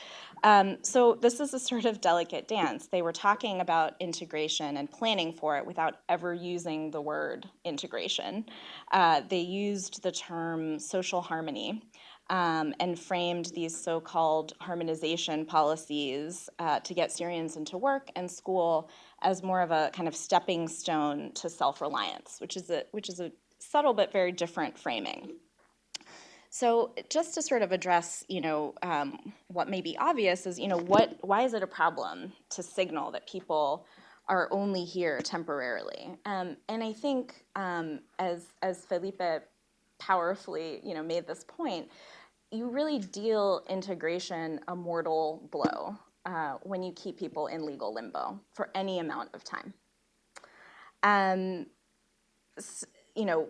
So this is a sort of delicate dance. They were talking about integration and planning for it without ever using the word integration. They used the term social harmony and framed these so-called harmonization policies to get Syrians into work and school as more of a kind of stepping stone to self-reliance, which is a subtle but very different framing. So just to sort of address, what may be obvious is, why is it a problem to signal that people are only here temporarily? And I think as Felipe powerfully, made this point, you really deal integration a mortal blow when you keep people in legal limbo for any amount of time.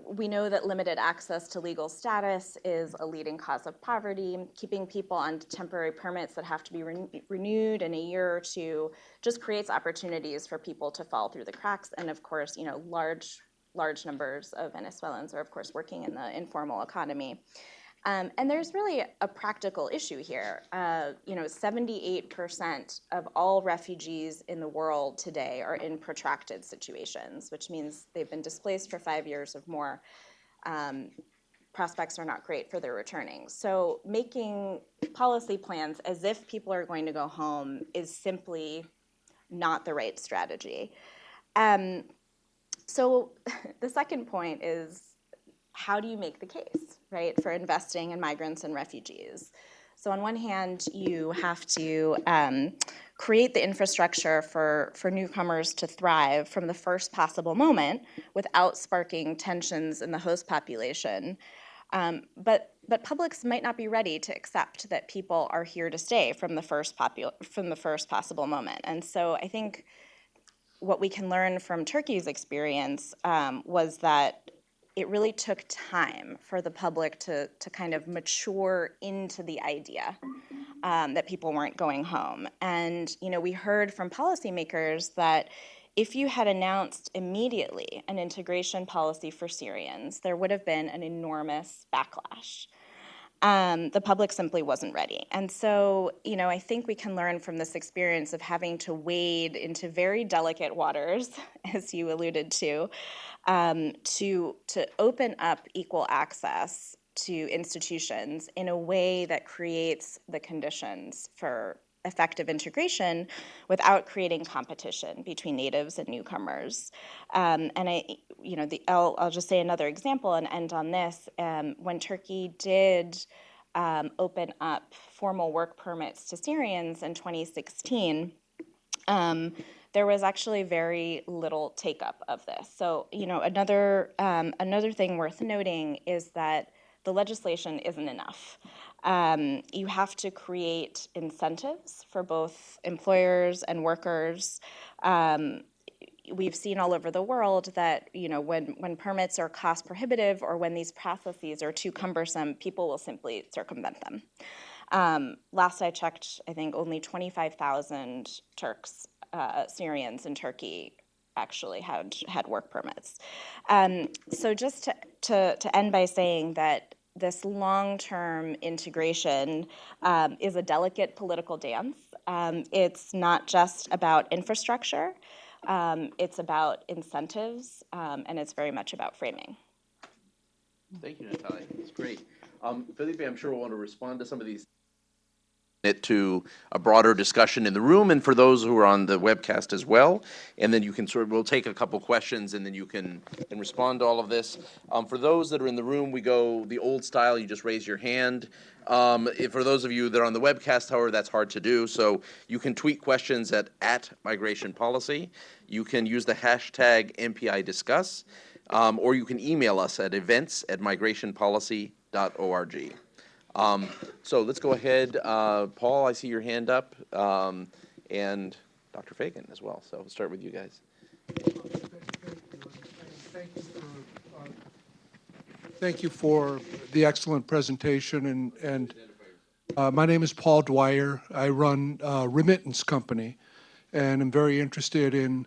We know that limited access to legal status is a leading cause of poverty. Keeping people on temporary permits that have to be renewed in a year or two just creates opportunities for people to fall through the cracks. And of course, large numbers of Venezuelans are, of course, working in the informal economy. And there's really a practical issue here. 78% of all refugees in the world today are in protracted situations, which means they've been displaced for 5 years or more. Prospects are not great for their returning. So making policy plans as if people are going to go home is simply not the right strategy. So the second point is, how do you make the case, right, for investing in migrants and refugees? So on one hand, you have to create the infrastructure for newcomers to thrive from the first possible moment without sparking tensions in the host population. But publics might not be ready to accept that people are here to stay from the first possible moment. And so I think what we can learn from Turkey's experience was that it really took time for the public to kind of mature into the idea that people weren't going home. And, we heard from policymakers that if you had announced immediately an integration policy for Syrians, there would have been an enormous backlash. The public simply wasn't ready. And so, I think we can learn from this experience of having to wade into very delicate waters, as you alluded to open up equal access to institutions in a way that creates the conditions for effective integration without creating competition between natives and newcomers. And I'll just say another example and end on this. When Turkey did open up formal work permits to Syrians in 2016, there was actually very little take-up of this. So, another thing worth noting is that the legislation isn't enough. You have to create incentives for both employers and workers. We've seen all over the world that when permits are cost prohibitive or when these processes are too cumbersome, people will simply circumvent them. Last I checked, I think only 25,000 Syrians in Turkey actually had work permits. So just to end by saying that this long-term integration is a delicate political dance. It's not just about infrastructure. It's about incentives, and it's very much about framing. Thank you, Natalia. That's great. Felipe, I'm sure we'll want to respond to some of these to a broader discussion in the room and for those who are on the webcast as well. And then you can we'll take a couple questions and then you can respond to all of this. For those that are in the room, we go the old style, you just raise your hand. For those of you that are on the webcast, however, that's hard to do. So you can tweet questions at Migration Policy. You can use the hashtag MPI Discuss, or you can email us at events@migrationpolicy.org. So let's go ahead. Paul, I see your hand up, and Dr. Fagan as well. So we'll start with you guys. Thank you for the excellent presentation. And my name is Paul Dwyer. I run a remittance company, and I'm very interested in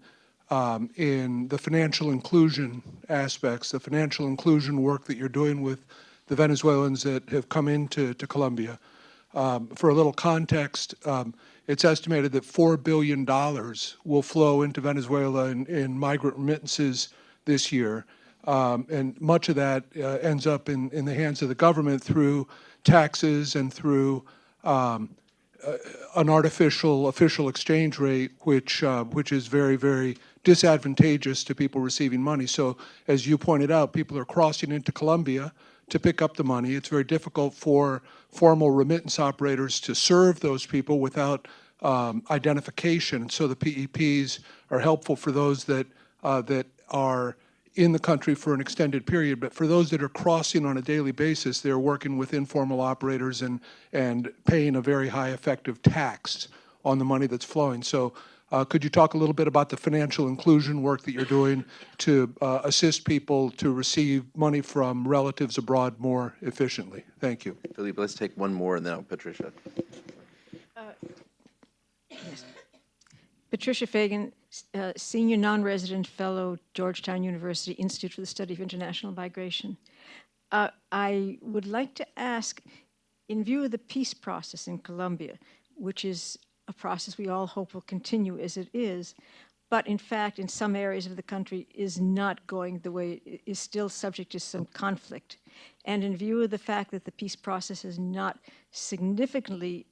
the financial inclusion aspects, the financial inclusion work that you're doing with the Venezuelans that have come into Colombia. For a little context, it's estimated that $4 billion will flow into Venezuela in migrant remittances this year. And much of that ends up in the hands of the government through taxes and through an artificial official exchange rate, which is very, very disadvantageous to people receiving money. So as you pointed out, people are crossing into Colombia to pick up the money. It's very difficult for formal remittance operators to serve those people without identification. So the PEPs are helpful for those that are in the country for an extended period. But for those that are crossing on a daily basis, they're working with informal operators and paying a very high effective tax on the money that's flowing. So could you talk a little bit about the financial inclusion work that you're doing to assist people to receive money from relatives abroad more efficiently? Thank you. Felipe, let's take one more and then Patricia. Yes. Patricia Fagan, Senior Non-Resident Fellow, Georgetown University Institute for the Study of International Migration. I would like to ask, in view of the peace process in Colombia, which is a process we all hope will continue as it is, but in fact in some areas of the country is not going the way, is still subject to some conflict. And in view of the fact that the peace process has not significantly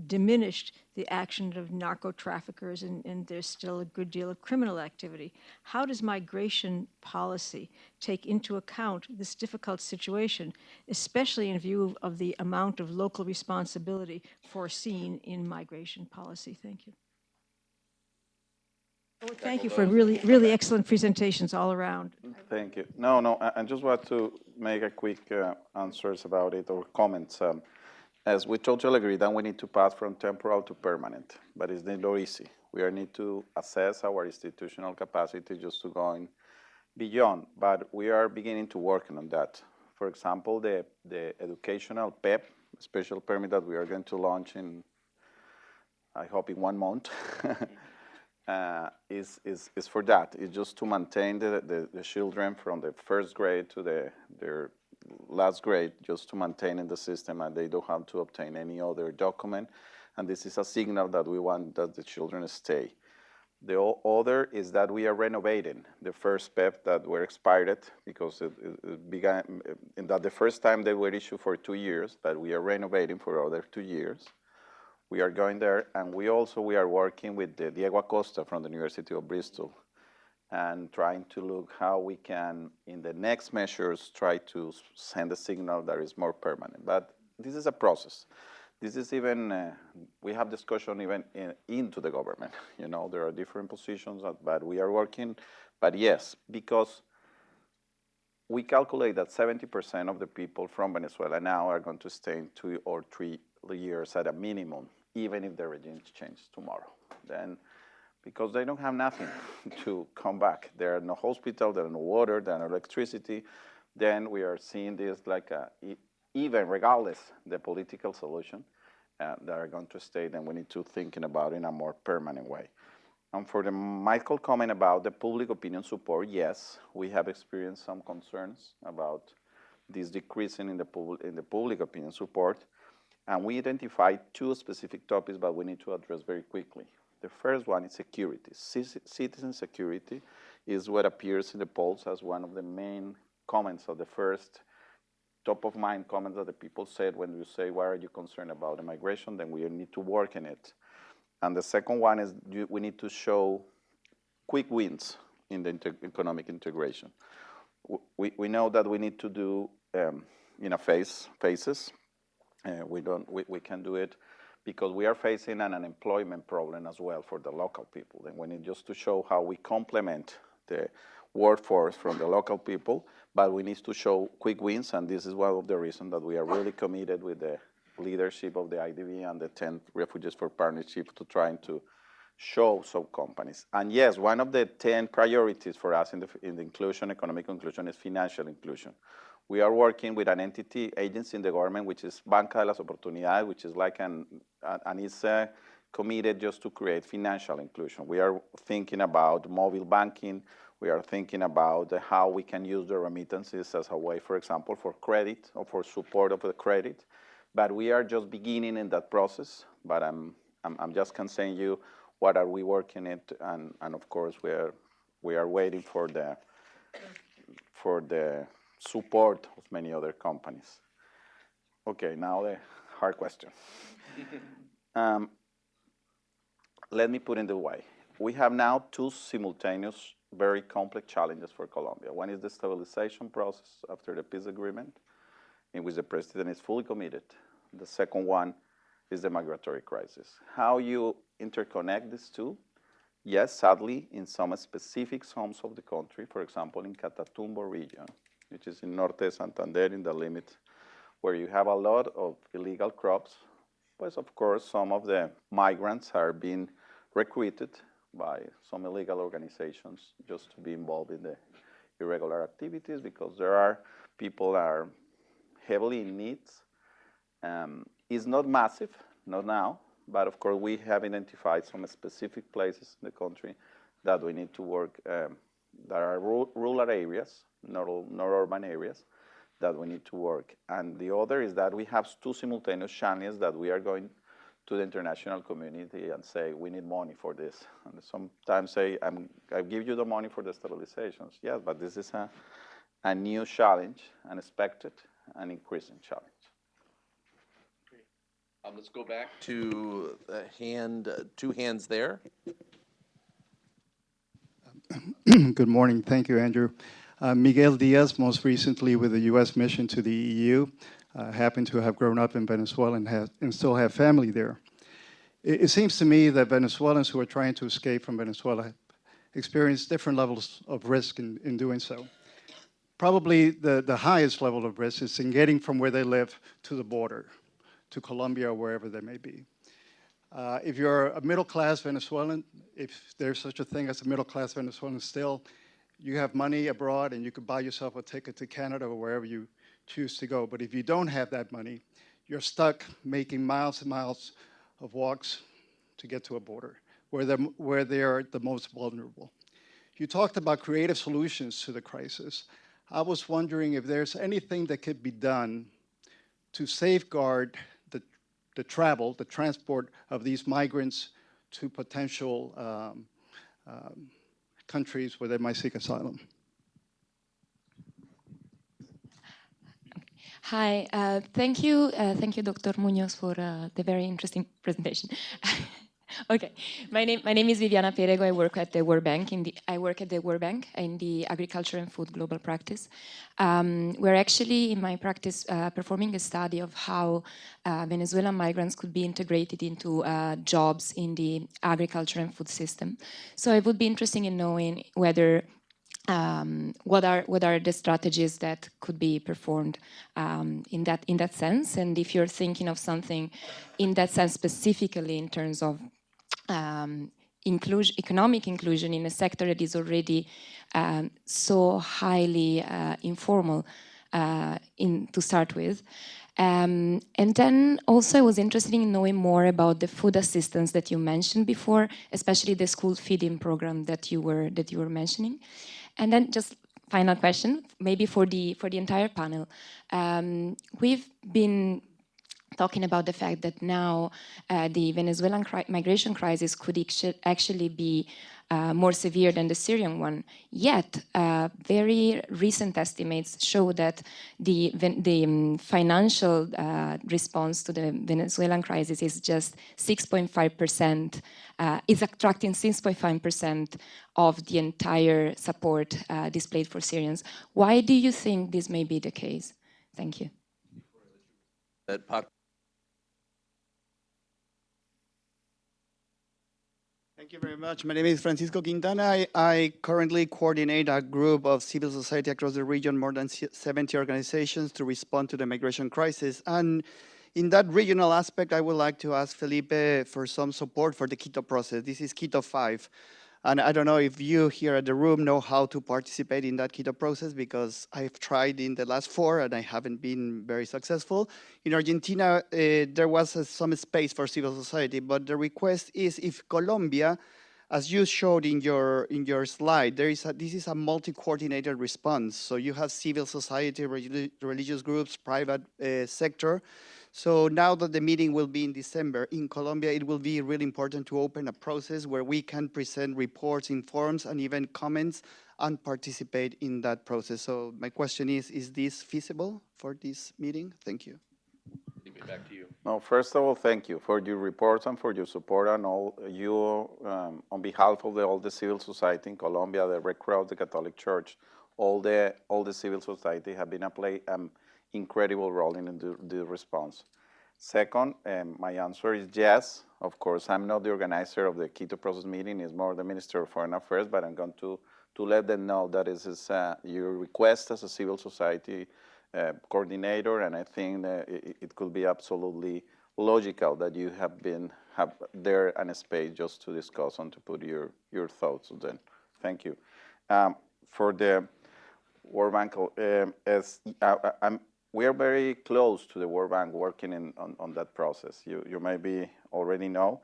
diminished the action of narco traffickers and there's still a good deal of criminal activity, how does migration policy take into account this difficult situation, especially in view of the amount of local responsibility foreseen in migration policy? Thank you. Thank you for really, really excellent presentations all around. Thank you. No, I just want to make a quick answers about it or comments. As we totally agree that we need to pass from temporal to permanent, but it's not easy. We need to assess our institutional capacity just to going beyond, but we are beginning to work on that. For example, the educational PEP, special permit that we are going to launch in, I hope in 1 month, is for that. It's just to maintain the children from the first grade to their last grade, just to maintain in the system, and they don't have to obtain any other document. And this is a signal that we want that the children stay. The other is that we are renovating the first PEP that were expired because it began, in that the first time they were issued for 2 years, but we are renovating for other 2 years. We are going there, and we are working with Diego Acosta from the University of Bristol and trying to look how we can, in the next measures, try to send a signal that is more permanent. But this is a process. This is even, we have discussion even into the government. You know, there are different positions, but we are working. But yes, because we calculate that 70% of the people from Venezuela now are going to stay in 2 or 3 years at a minimum, even if the regime changes tomorrow. Then, because they don't have nothing to come back. There are no hospital, there are no water, there are no electricity. Then we are seeing this like even regardless the political solution that are going to stay, then we need to thinking about it in a more permanent way. And for the Michael comment about the public opinion support, yes, we have experienced some concerns about this decreasing in the public opinion support. And we identified 2 specific topics, but we need to address very quickly. The first one is security. Citizen security is what appears in the polls as one of the main comments of the first top-of-mind comments that the people said when you say, why are you concerned about immigration? Then we need to work in it. And the second one is we need to show quick wins in the economic integration. We know that we need to do in a phases. We can do it because we are facing an unemployment problem as well for the local people. And we need just to show how we complement the workforce from the local people, but we need to show quick wins, and this is one of the reasons that we are really committed with the leadership of the IDB and the 10 Refugees for Partnership to trying to show some companies. And yes, one of the 10 priorities for us in the inclusion, economic inclusion, is financial inclusion. We are working with an agency in the government, which is Banca de las Oportunidades, which is like and it's committed just to create financial inclusion. We are thinking about mobile banking. We are thinking about how we can use the remittances as a way, for example, for credit or for support of the credit. But we are just beginning in that process. But I'm just can say you what are we working it, and of course we are waiting for the support of many other companies. Okay, now the hard question. Let me put it in the way. We have now 2 simultaneous, very complex challenges for Colombia. One is the stabilization process after the peace agreement, in which the president is fully committed. The second one is the migratory crisis. How you interconnect these 2? Yes, sadly, in some specific zones of the country, for example, in Catatumbo region, which is in Norte Santander, in the limit, where you have a lot of illegal crops, but of course, some of the migrants are being recruited by some illegal organizations just to be involved in the irregular activities, because there are people are heavily in needs. It's not massive, not now, but of course we have identified some specific places in the country that we need to work, that are rural areas, not urban areas, that we need to work. And the other is that we have 2 simultaneous channels that we are going to the international community and say, we need money for this. And sometimes say, I give you the money for the stabilizations. Yes, but this is a new challenge, unexpected, and increasing challenge. Let's go back to two hands there. Good morning. Thank you, Andrew. Miguel Diaz, most recently with the U.S. mission to the EU, happened to have grown up in Venezuela and still have family there. It seems to me that Venezuelans who are trying to escape from Venezuela experience different levels of risk in doing so. Probably the highest level of risk is in getting from where they live to the border, to Colombia or wherever they may be. If you're a middle-class Venezuelan, if there's such a thing as a middle-class Venezuelan still, you have money abroad and you could buy yourself a ticket to Canada or wherever you choose to go. But if you don't have that money, you're stuck making miles and miles of walks to get to a border where they are the most vulnerable. You talked about creative solutions to the crisis. I was wondering if there's anything that could be done to safeguard the transport of these migrants to potential countries where they might seek asylum. Hi, thank you, Dr. Munoz, for the very interesting presentation. Okay, my name is Viviana Perego. I work at the World Bank in the Agriculture and Food Global Practice. We're actually in my practice performing a study of how Venezuelan migrants could be integrated into jobs in the agriculture and food system. So I would be interested in knowing whether what are the strategies that could be performed in that sense, and if you're thinking of something in that sense specifically in terms of economic inclusion in a sector that is already so highly informal to start with. And then also I was interested in knowing more about the food assistance that you mentioned before, especially the school feeding program that you were mentioning. And then just final question, maybe for the entire panel. We've been talking about the fact that now the Venezuelan migration crisis could actually be more severe than the Syrian one. Yet, very recent estimates show that the financial response to the Venezuelan crisis is just 6.5%, is attracting 6.5% of the entire support displayed for Syrians. Why do you think this may be the case? Thank you. Thank you very much. My name is Francisco Quintana. I currently coordinate a group of civil society across the region, more than 70 organizations, to respond to the migration crisis. And in that regional aspect, I would like to ask Felipe for some support for the Quito process. This is Quito 5. And I don't know if you here at the room know how to participate in that Quito process, because I've tried in the last 4 and I haven't been very successful. In Argentina, there was some space for civil society, but the request is if Colombia, as you showed in your slide, this is a multi-coordinated response. So you have civil society, religious groups, private sector. So now that the meeting will be in December in Colombia, it will be really important to open a process where we can present reports, informs, and even comments and participate in that process. So my question is this feasible for this meeting? Thank you. Back to you. No, first of all, thank you for your reports and for your support, and all you on behalf of all the civil society in Colombia, the Red Cross, the Catholic Church, all the civil society have been play incredible role in the response. Second, my answer is yes. Of course, I'm not the organizer of the Quito process meeting. It's more the Minister of Foreign Affairs, but I'm going to let them know that this is your request as a civil society coordinator, and I think that it could be absolutely logical that you have there and a space just to discuss and to put your thoughts on them. Thank you. For the World Bank, we are very close to the World Bank working on that process. You maybe already know.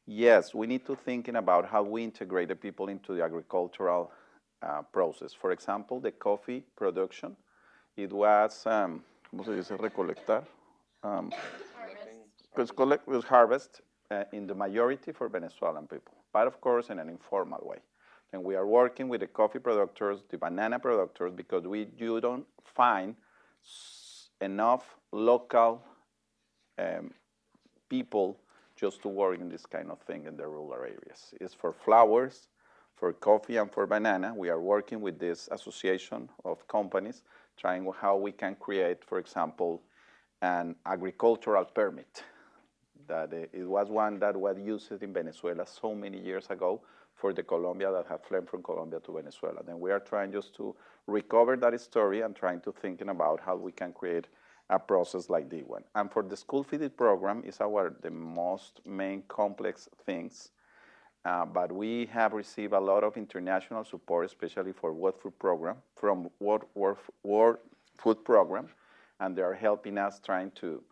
Yes, we need to think about how we integrate the people into the agricultural process. For example, the coffee production. It was, ¿cómo se dice? Recolectar. Harvest in the majority for Venezuelan people, but of course in an informal way. And we are working with the coffee producers, the banana producers, because you don't find enough local people just to work in this kind of thing in the rural areas. It's for flowers, for coffee, and for banana. We are working with this association of companies, trying how we can create, for example, an agricultural permit. That it was one that was used in Venezuela so many years ago for the Colombia that have fled from Colombia to Venezuela. Then we are trying just to recover that story and trying to thinking about how we can create a process like this one. And for the school feeding program is the most main complex things. But we have received a lot of international support, especially for World Food Program, from World Food Program, and they are helping us trying to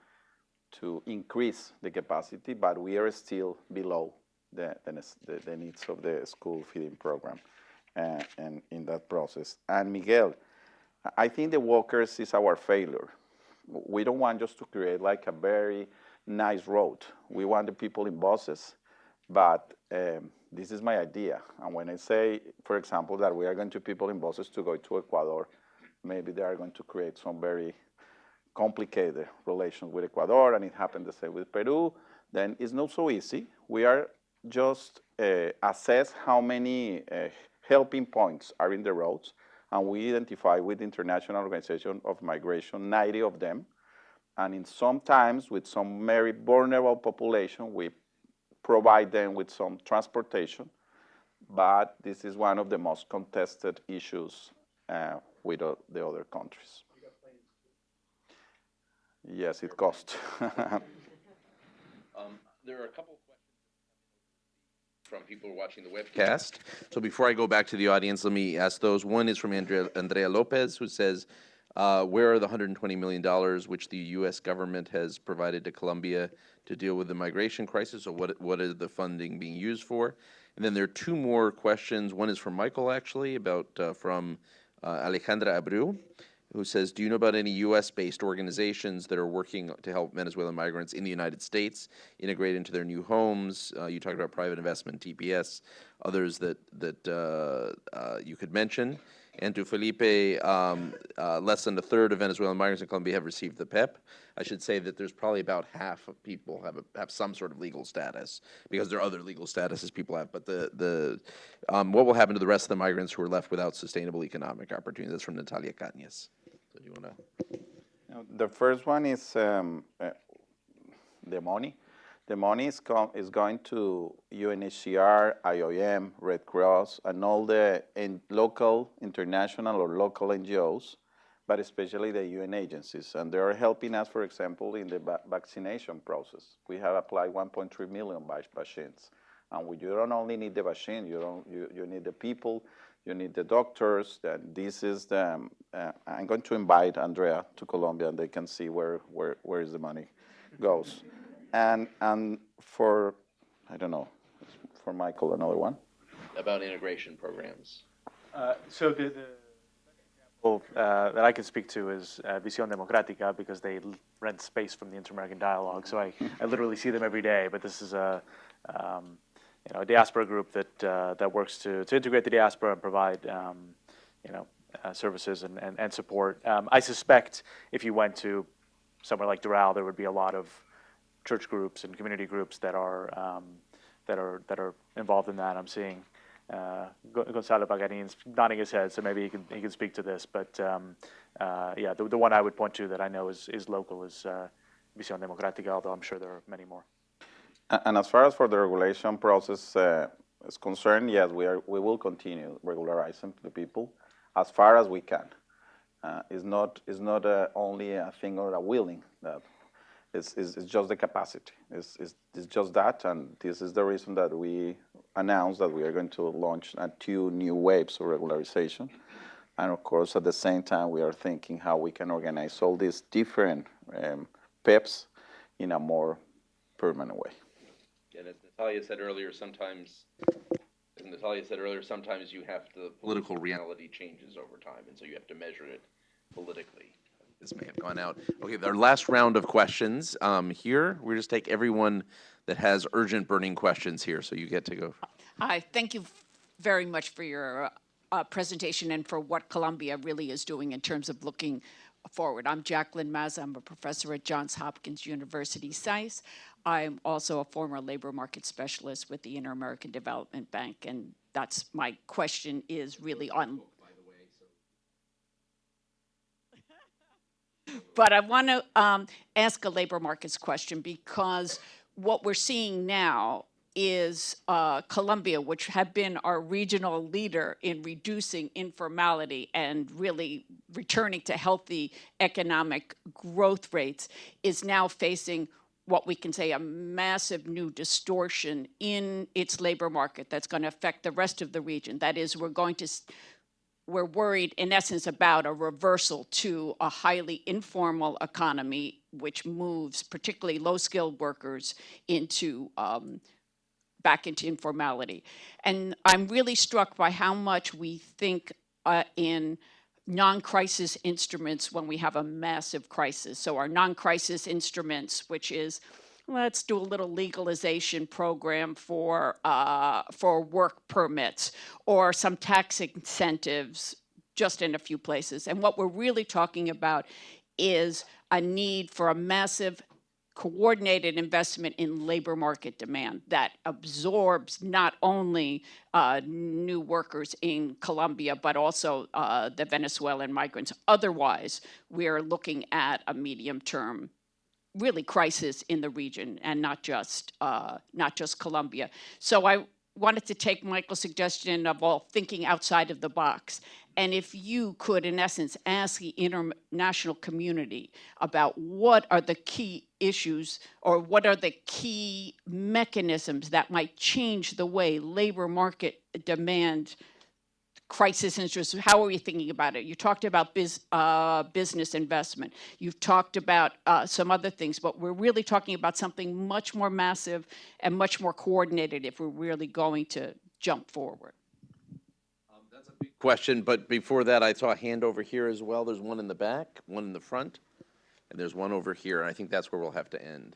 increase the capacity, but we are still below the needs of the school feeding program and in that process. And Miguel, I think the walkers is our failure. We don't want just to create like a very nice road. We want the people in buses But this is my idea. And when I say, for example, that we are going to people in buses to go to Ecuador, maybe they are going to create some very complicated relations with Ecuador, and it happened the same with Peru, then it's not so easy. We are just assess how many helping points are in the roads, and we identify with the International Organization of Migration 90 of them, and in sometimes with some very vulnerable population, we provide them with some transportation, but this is one of the most contested issues with the other countries. Yes, it costs. There are a couple of questions from people watching the webcast. So before I go back to the audience, let me ask those. One is from Andrea Lopez, who says, where are the $120 million which the U.S. government has provided to Colombia to deal with the migration crisis, or what is the funding being used for? And then there are two more questions. One is from Michael, actually, from Alejandra Abreu, who says, do you know about any U.S.-based organizations that are working to help Venezuelan migrants in the United States integrate into their new homes? You talked about private investment, TPS, others that you could mention. And to Felipe, less than a third of Venezuelan migrants in Colombia have received the PEP. I should say that there's probably about half of people have some sort of legal status, because there are other legal statuses people have. But what will happen to the rest of the migrants who are left without sustainable economic opportunities? That's from Natalia Cañas. So do you want to? The first one is the money. The money is going to UNHCR, IOM, Red Cross, and all the local, international, or local NGOs, but especially the UN agencies. And they are helping us, for example, in the vaccination process. We have applied 1.3 million vaccines. And you don't only need the vaccine, you need the people, you need the doctors. This is I'm going to invite Andrea to Colombia, and they can see where is the money goes. And for, I don't know, for Michael, another one. About integration programs. So the example that I can speak to is Visión Democrática, because they rent space from the Inter-American Dialogue. So I literally see them every day. But this is a diaspora group that works to integrate the diaspora and provide services and support. I suspect if you went to somewhere like Doral, there would be a lot of church groups and community groups that are involved in that. I'm seeing Gonzalo Paganin's nodding his head, so maybe he can speak to this. But the one I would point to that I know is local is Visión Democrática, although I'm sure there are many more. And as far as for the regulation process is concerned, yes, we will continue regularizing the people as far as we can. It's not only a thing or a willing that. It's just the capacity. It's just that, and this is the reason that we announced that we are going to launch 2 new waves of regularization. And of course, at the same time, we are thinking how we can organize all these different PEPs in a more permanent way. And as Natalia said earlier, sometimes you have the political reality changes over time, and so you have to measure it politically. This may have gone out. Okay, our last round of questions here. We'll just take everyone that has urgent burning questions here, so you get to go. Hi, thank you very much for your presentation and for what Colombia really is doing in terms of looking forward. I'm Jacqueline Maza. I'm a professor at Johns Hopkins University SAIS. I'm also a former labor market specialist with the Inter-American Development Bank, and that's my question is really on. But I want to ask a labor markets question, because what we're seeing now is Colombia, which had been our regional leader in reducing informality and really returning to healthy economic growth rates, is now facing what we can say a massive new distortion in its labor market that's going to affect the rest of the region. That is, we're worried, in essence, about a reversal to a highly informal economy, which moves particularly low-skilled workers back into informality. And I'm really struck by how much we think in non-crisis instruments when we have a massive crisis. So our non-crisis instruments, which is let's do a little legalization program for work permits or some tax incentives just in a few places. And what we're really talking about is a need for a massive coordinated investment in labor market demand that absorbs not only new workers in Colombia, but also the Venezuelan migrants. Otherwise, we're looking at a medium-term really crisis in the region and not just Colombia. So I wanted to take Michael's suggestion of all thinking outside of the box. And if you could, in essence, ask the international community about what are the key issues or what are the key mechanisms that might change the way labor market demand crisis interest, how are we thinking about it? You talked about business investment. You've talked about some other things, but we're really talking about something much more massive and much more coordinated if we're really going to jump forward. That's a big question, but before that, I saw a hand over here as well. There's one in the back, one in the front, and there's one over here, and I think that's where we'll have to end.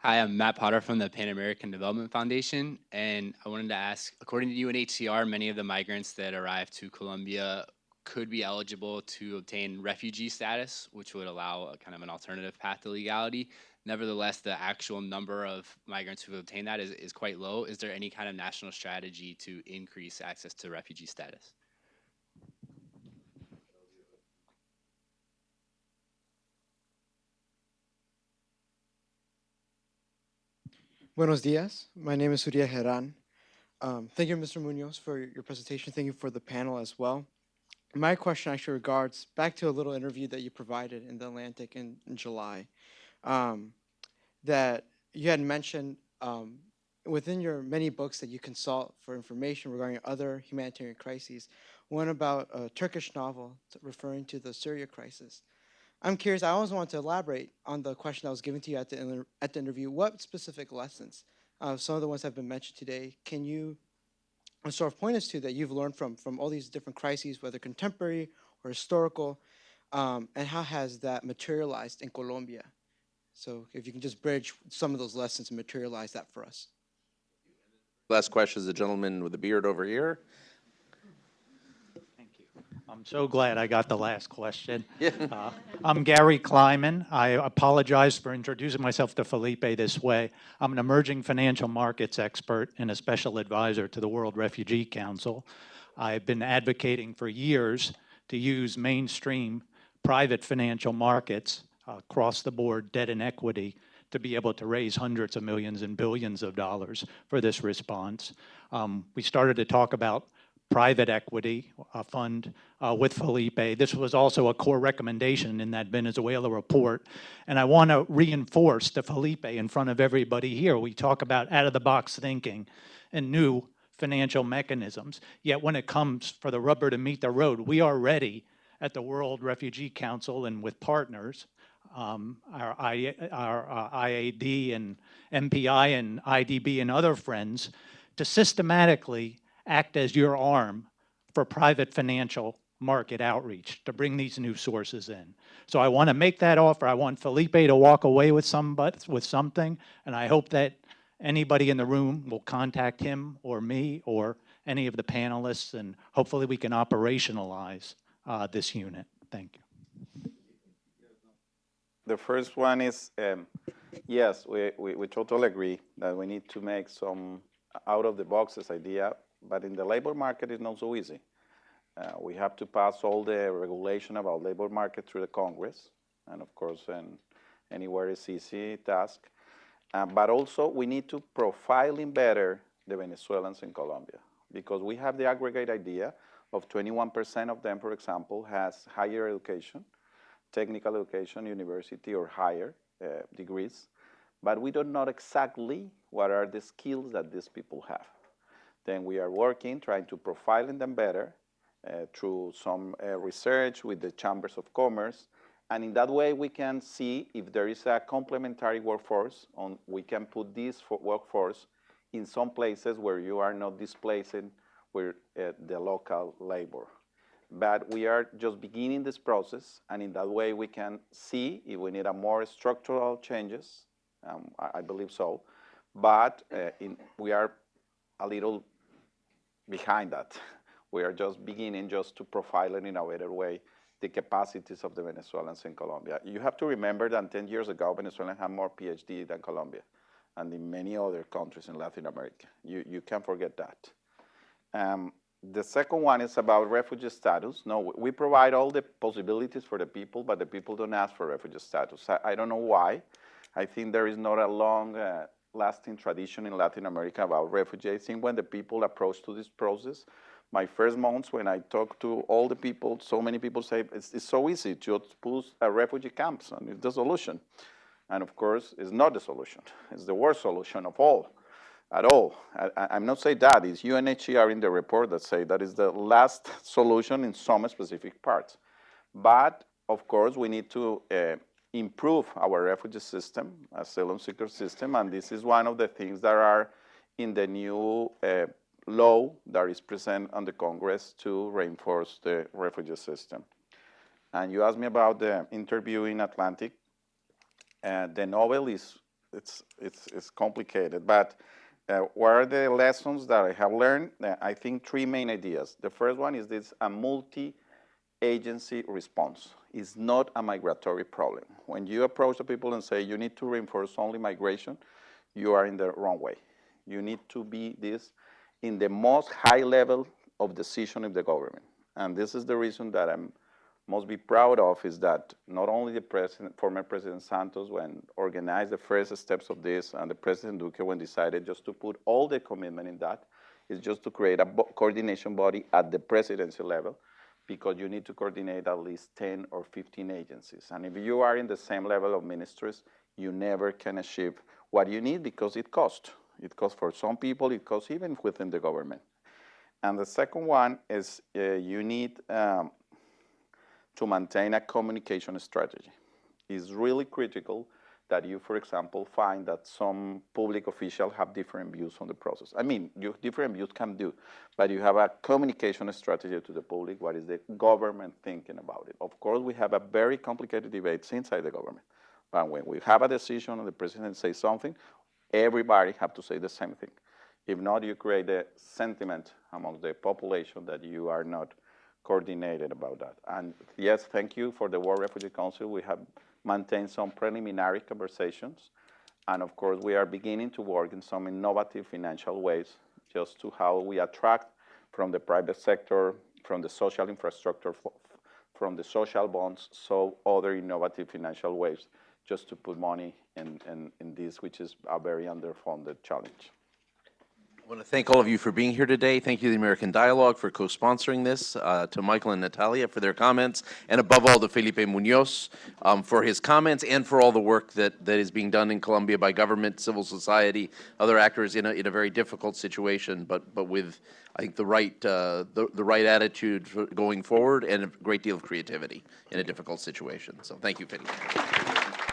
Hi, I'm Matt Potter from the Pan American Development Foundation, and I wanted to ask, according to UNHCR, many of the migrants that arrive to Colombia could be eligible to obtain refugee status, which would allow a kind of an alternative path to legality. Nevertheless, the actual number of migrants who obtain that is quite low. Is there any kind of national strategy to increase access to refugee status? Buenos dias. My name is Surya Heran. Thank you, Mr. Munoz, for your presentation. Thank you for the panel as well. My question actually regards back to a little interview that you provided in The Atlantic in July, that you had mentioned within your many books that you consult for information regarding other humanitarian crises, one about a Turkish novel referring to the Syria crisis. I'm curious, I always want to elaborate on the question that was given to you at the interview. What specific lessons, some of the ones that have been mentioned today, can you sort of point us to that you've learned from all these different crises, whether contemporary or historical, and how has that materialized in Colombia? So if you can just bridge some of those lessons and materialize that for us. Last question is the gentleman with the beard over here. I'm so glad I got the last question. I'm Gary Kleiman. I apologize for introducing myself to Felipe this way. I'm an emerging financial markets expert and a special advisor to the World Refugee Council. I've been advocating for years to use mainstream private financial markets across the board, debt and equity, to be able to raise hundreds of millions and billions of dollars for this response. We started to talk about private equity fund with Felipe. This was also a core recommendation in that Venezuela report. And I want to reinforce to Felipe in front of everybody here, we talk about out-of-the-box thinking and new financial mechanisms. Yet when it comes for the rubber to meet the road, we are ready at the World Refugee Council and with partners, our IAD and MPI and IDB and other friends, to systematically act as your arm for private financial market outreach to bring these new sources in. So I want to make that offer. I want Felipe to walk away with something, and I hope that anybody in the room will contact him or me or any of the panelists, and hopefully we can operationalize this unit. Thank you. The first one is, yes, we totally agree that we need to make some out-of-the-boxes idea. But in the labor market, it's not so easy. We have to pass all the regulation about labor market through the Congress. And of course, anywhere is easy task. But also, we need to profiling better the Venezuelans in Colombia. Because we have the aggregate idea of 21% of them, for example, has higher education, technical education, university or higher degrees. But we don't know exactly what are the skills that these people have. Then we are working, trying to profiling them better through some research with the chambers of commerce. And in that way, we can see if there is a complementary workforce. We can put this workforce in some places where you are not displacing with the local labor. But we are just beginning this process. And in that way, we can see if we need a more structural changes I believe so. But we are a little behind that. We are just beginning just to profile it in a better way the capacities of the Venezuelans in Colombia. You have to remember that 10 years ago, Venezuela had more PhD than Colombia and in many other countries in Latin America. You can't forget that. The second one is about refugee status. No, we provide all the possibilities for the people, but the people don't ask for refugee status. I don't know why. I think there is not a long lasting tradition in Latin America about refugees. I think when the people approach to this process, my first months when I talk to all the people, so many people say, it's so easy to put a refugee camps and it's the solution. And of course, it's not the solution. It's the worst solution of all, at all. I'm not saying that. It's UNHCR in the report that say that is the last solution in some specific parts. But of course, we need to improve our refugee system, asylum seeker system, and this is one of the things that are in the new law that is present on the Congress to reinforce the refugee system. And you asked me about the interview in Atlantic. The novel is complicated, but what are the lessons that I have learned? I think three main ideas. The first one is this: a multi-agency response is not a migratory problem. When you approach the people and say you need to reinforce only migration, you are in the wrong way. You need to be this in the most high level of decision of the government. And this is the reason that I'm most be proud of, is that not only the former President Santos, when organized the first steps of this, and the President Duque, when decided just to put all the commitment in that, is just to create a coordination body at the presidency level, because you need to coordinate at least 10 or 15 agencies. And if you are in the same level of ministries, you never can achieve what you need, because it costs. It costs for some people, it costs even within the government. And the second one is you need to maintain a communication strategy. It's really critical that you, for example, find that some public officials have different views on the process. I mean, different views can do, but you have a communication strategy to the public. What is the government thinking about it? Of course, we have a very complicated debate inside the government, but when we have a decision and the president says something, everybody have to say the same thing. If not, you create a sentiment among the population that you are not coordinated about that. And yes, thank you for the World Refugee Council. We have maintained some preliminary conversations. And of course, we are beginning to work in some innovative financial ways, just to how we attract from the private sector, from the social infrastructure, from the social bonds, so other innovative financial ways, just to put money in this, which is a very underfunded challenge. I want to thank all of you for being here today. Thank you to the American Dialogue for co-sponsoring this, to Michael and Natalia for their comments, and above all to Felipe Munoz for his comments and for all the work that is being done in Colombia by government, civil society, other actors in a very difficult situation, but with, I think, the right attitude going forward and a great deal of creativity in a difficult situation. So thank you, Felipe.